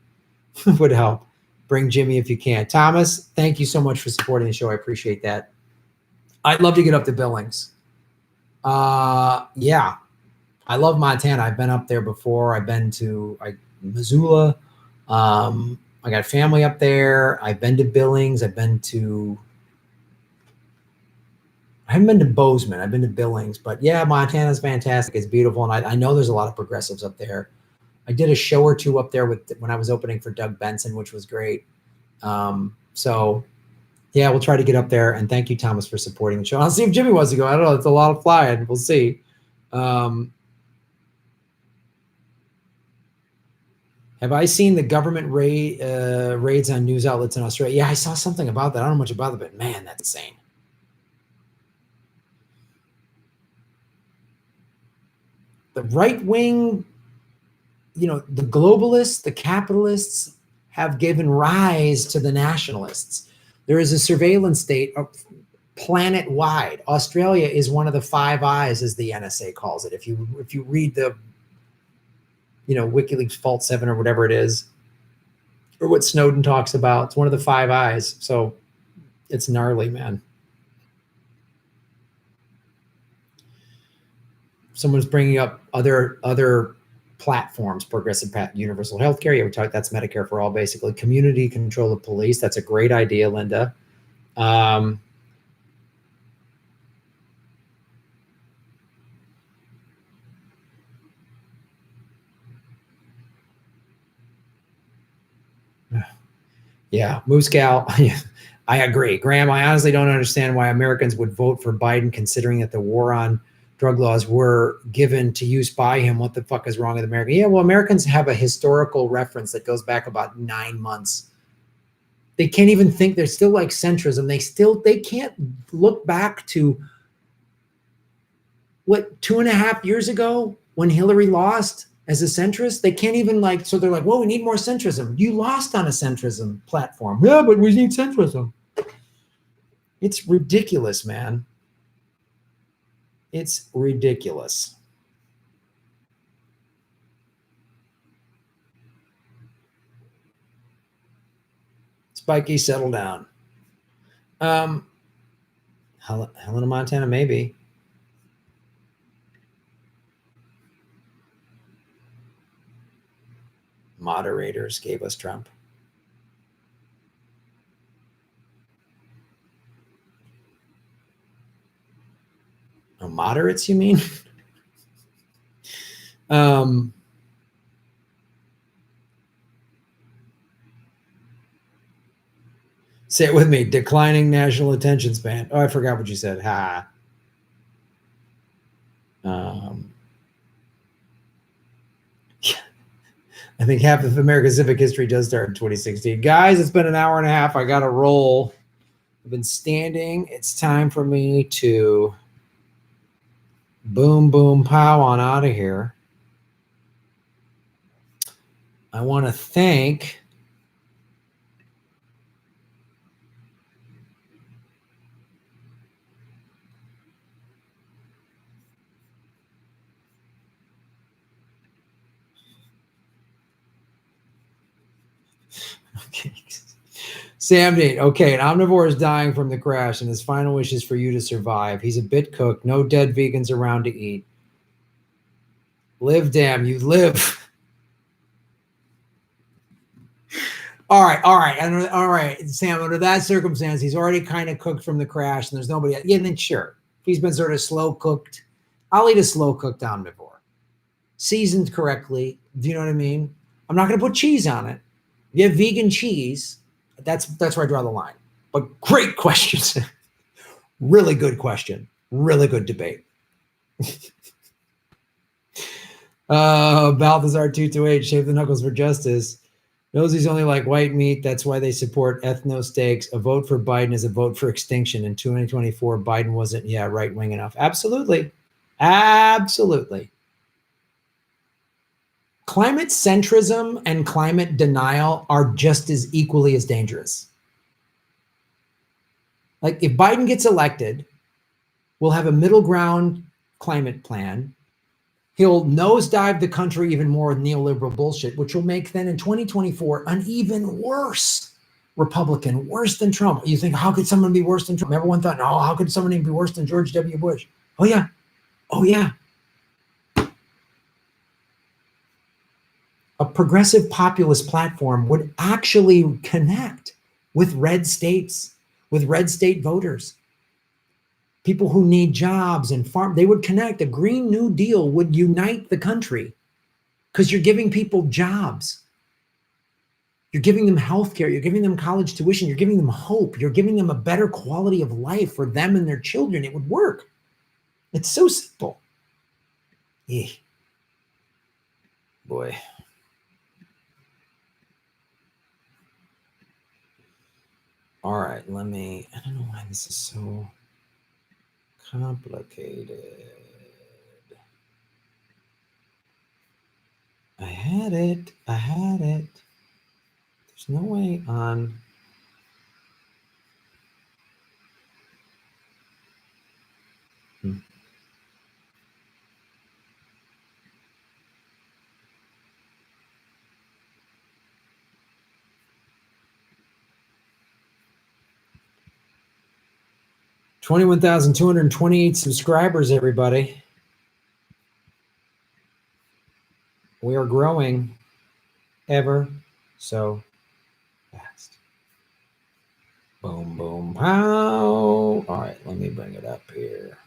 S1: would help. Bring Jimmy if you can. Thomas, thank you so much for supporting the show. I appreciate that. I'd love to get up to Billings. Yeah, I love Montana. I've been up there before. I've been to Missoula. I got family up there. I've been to Billings. I haven't been to Bozeman. I've been to Billings. But yeah, Montana's fantastic. It's beautiful. And I know there's a lot of progressives up there. I did a show or two up there when I was opening for Doug Benson, which was great. So yeah, we'll try to get up there. And thank you, Thomas, for supporting the show. I'll see if Jimmy wants to go. I don't know. It's a lot of flying. We'll see. Have I seen the government raids on news outlets in Australia? Yeah, I saw something about that. I don't know much about it, but man, that's insane. The right wing, the globalists, the capitalists have given rise to the nationalists. There is a surveillance state planet-wide. Australia is one of the Five Eyes, as the NSA calls it. If you read the, WikiLeaks Fault 7 or whatever it is, or what Snowden talks about, it's one of the Five Eyes. So it's gnarly, man. Someone's bringing up other platforms, progressive universal healthcare. You ever talk? That's Medicare for all, basically. Community control of police. That's a great idea, Linda. Yeah, Moose Gal. I agree. Graham, I honestly don't understand why Americans would vote for Biden, considering that the war on drug laws were given to use by him. What the fuck is wrong with America? Yeah, well, Americans have a historical reference that goes back about 9 months. They can't even think. They're still like centrism. They can't look back to what, 2.5 years ago when Hillary lost as a centrist. They can't even so they're like, well, we need more centrism. You lost on a centrism platform. Yeah, but we need centrism. It's ridiculous, man. It's ridiculous. Spiky, settle down. Helena, Montana, maybe. Moderators gave us Trump. Oh, moderates, you mean? Say it with me. Declining national attention span. Oh, I forgot what you said. Ha. I think half of America's civic history does start in 2016. Guys, it's been an hour and a half. I got to roll. I've been standing. It's time for me to boom, boom, pow on out of here. I want to thank Sam Dean. Okay, an omnivore is dying from the crash, and his final wish is for you to survive. He's a bit cooked. No dead vegans around to eat. Live, damn, you live. All right. Sam, under that circumstance, he's already kind of cooked from the crash, and there's nobody. Yeah, then sure. He's been sort of slow cooked. I'll eat a slow cooked omnivore, seasoned correctly. Do you know what I mean? I'm not going to put cheese on it. You have vegan cheese. That's where I draw the line. But great questions. Really good question. Really good debate. Balthazar 228, shave the knuckles for justice. Knows he's only like white meat. That's why they support ethno steaks. A vote for Biden is a vote for extinction. In 2024, Biden wasn't, right wing enough. Absolutely. Absolutely. Climate centrism and climate denial are just as equally as dangerous. Like, if Biden gets elected, we'll have a middle ground climate plan. He'll nosedive the country even more with neoliberal bullshit, which will make then in 2024 an even worse Republican, worse than Trump. You think, how could someone be worse than Trump? Everyone thought, no, how could someone be worse than George W. Bush? Oh, yeah. Oh, yeah. A progressive populist platform would actually connect with red states, with red state voters. People who need jobs and farm, they would connect. A Green New Deal would unite the country because you're giving people jobs. You're giving them healthcare. You're giving them college tuition. You're giving them hope. You're giving them a better quality of life for them and their children. It would work. It's so simple. Yeah. Boy. All right, I don't know why this is so complicated. I had it. There's There's no way on. $21,228 subscribers, everybody. We are growing ever so fast. Boom, boom, pow. All right, let me bring it up here.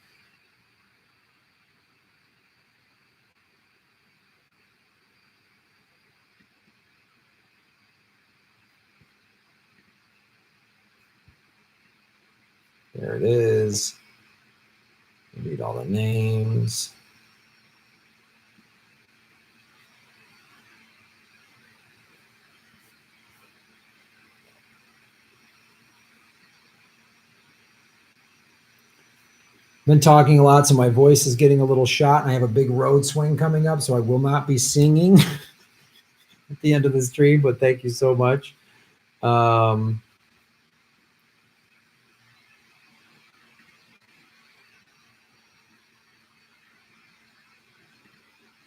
S1: There it is. Read all the names. Been talking a lot, so my voice is getting a little shot, and I have a big road swing coming up, so I will not be singing at the end of the stream, but thank you so much.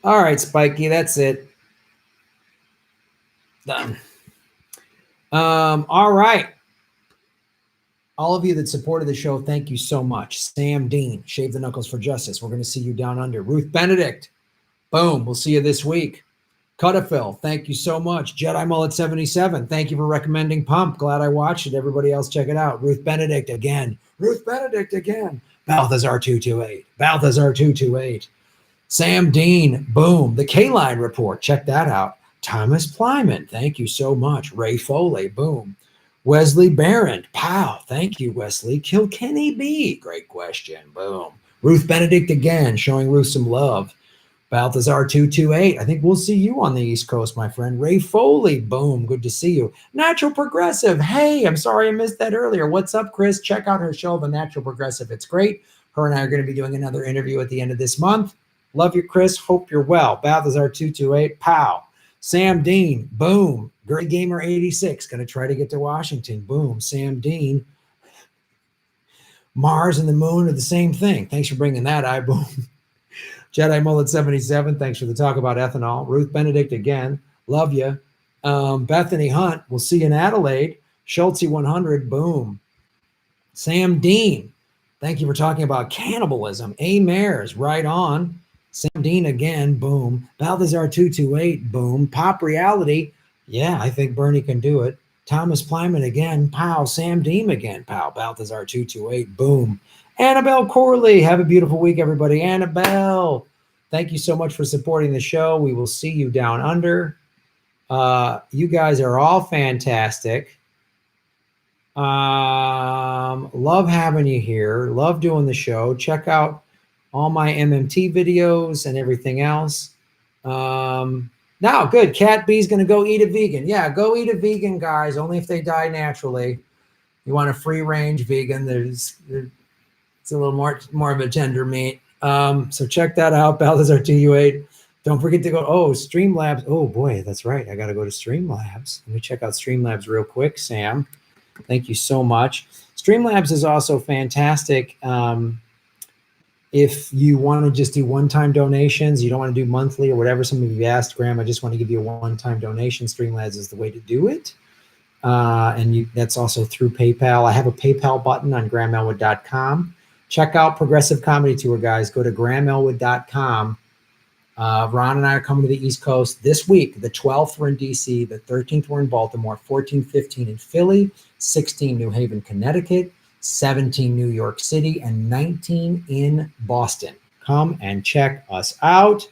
S1: All right, Spiky, that's it. Done. All right. All of you that supported the show, thank you so much. Sam Dean, Shave the Knuckles for Justice. We're going to see you down under. Ruth Benedict, boom, we'll see you this week. Cuttafill, thank you so much. Jedi Mullet 77, thank you for recommending Pump. Glad I watched it. Everybody else, check it out. Ruth Benedict again. Ruth Benedict again. Balthazar 228. Balthazar 228. Sam Dean, boom. The K-Line Report, check that out. Thomas Plyman, thank you so much. Ray Foley, boom. Wesley Barron, pow, thank you, Wesley. Kilkenny B, great question, boom. Ruth Benedict again, showing Ruth some love. Balthazar 228, I think we'll see you on the East Coast, my friend. Ray Foley, boom, good to see you. Natural Progressive, hey, I'm sorry I missed that earlier. What's up, Chris? Check out her show, The Natural Progressive. It's great. Her and I are going to be doing another interview at the end of this month. Love you, Chris. Hope you're well. Balthazar 228, pow. Sam Dean, boom. Girly Gamer 86, going to try to get to Washington. Boom. Sam Dean. Mars and the moon are the same thing. Thanks for bringing that eye, boom. Jedi Mullet 77, thanks for the talk about ethanol. Ruth Benedict again, love you. Bethany Hunt, we'll see you in Adelaide. Schultzy 100, boom. Sam Dean, thank you for talking about cannibalism. A. Mares, right on. Sam Dean again, boom. Balthazar 228, boom. Pop Reality, yeah, I think Bernie can do it. Thomas Plyman again, pow. Sam Dean again, pow. Balthazar 228, boom. Annabelle Corley, have a beautiful week, everybody. Annabelle, thank you so much for supporting the show. We will see you down under. You guys are all fantastic. Love having you here. Love doing the show. Check out all my MMT videos and everything else. Now, good. Cat B's going to go eat a vegan. Yeah, go eat a vegan, guys, only if they die naturally. You want a free-range vegan. It's a little more of a tender meat. So check that out, Balthazar 228. Don't forget to go, Streamlabs. Oh, boy, that's right. I got to go to Streamlabs. Let me check out Streamlabs real quick, Sam. Thank you so much. Streamlabs is also fantastic. If you want to just do one-time donations, you don't want to do monthly or whatever. Some of you asked, Graham, I just want to give you a one-time donation. Streamlabs is the way to do it. That's also through PayPal. I have a PayPal button on grahamelwood.com. Check out Progressive Comedy Tour, guys. Go to grahamelwood.com. Ron and I are coming to the East Coast this week. The 12th, we're in D.C. The 13th, we're in Baltimore. 14, 15 in Philly. 16, New Haven, Connecticut. 17, New York City. And 19 in Boston. Come and check us out.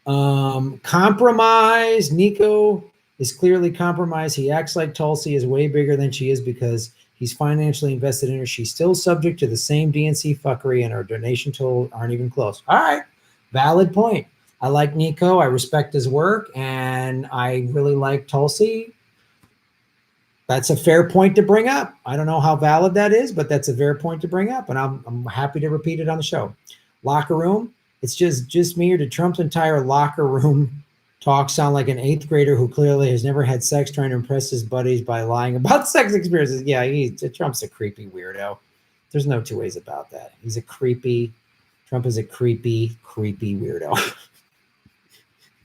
S1: Compromise. Nico is clearly compromised. He acts like Tulsi is way bigger than she is because he's financially invested in her. She's still subject to the same DNC fuckery, and her donation total aren't even close. All right. Valid point. I like Nico. I respect his work, and I really like Tulsi. That's a fair point to bring up. I don't know how valid that is, but that's a fair point to bring up, and I'm happy to repeat it on the show. Locker room. It's just me, or did Trump's entire locker room Talks sound like an 8th grader who clearly has never had sex, trying to impress his buddies by lying about sex experiences. Yeah, Trump's a creepy weirdo. There's no two ways about that. Trump is a creepy weirdo.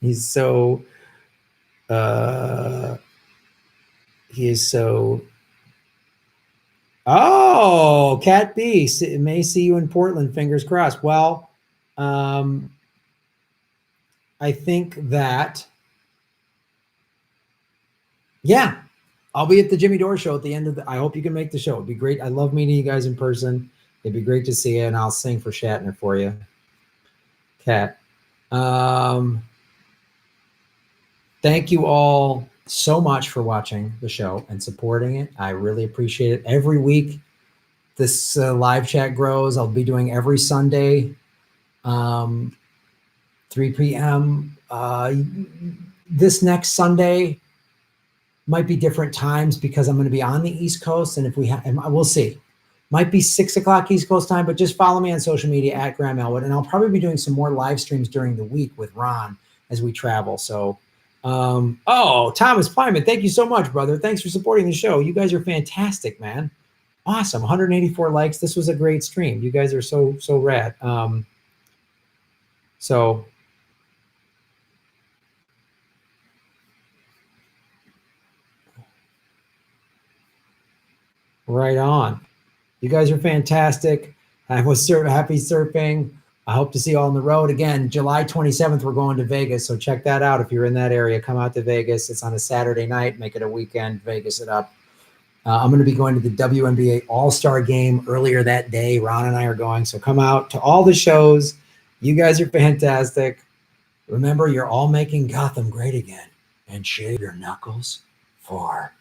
S1: He's so, he is so, oh, Cat B, may see you in Portland, fingers crossed. Well, I think that, yeah, I'll be at the Jimmy Dore show at the end of I hope you can make the show. It'd be great. I love meeting you guys in person. It'd be great to see you, and I'll sing for Shatner for you. Cat. Thank you all so much for watching the show and supporting it. I really appreciate it. Every week, this live chat grows. I'll be doing every Sunday, 3 p.m. This next Sunday might be different times because I'm going to be on the East Coast, and if we have, we'll see. Might be 6 o'clock East Coast time, but just follow me on social media at Graham Elwood, and I'll probably be doing some more live streams during the week with Ron as we travel. So, Thomas Plyman, thank you so much, brother. Thanks for supporting the show. You guys are fantastic, man. Awesome. 184 likes. This was a great stream. You guys are so rad. So right on. You guys are fantastic. I was happy surfing. I hope to see you all on the road. Again, July 27th, we're going to Vegas. So check that out. If you're in that area, come out to Vegas. It's on a Saturday night. Make it a weekend. Vegas it up. I'm going to be going to the WNBA All-Star game earlier that day. Ron and I are going. So come out to all the shows. You guys are fantastic. Remember, you're all making Gotham great again. And shave your knuckles for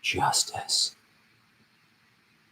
S1: justice.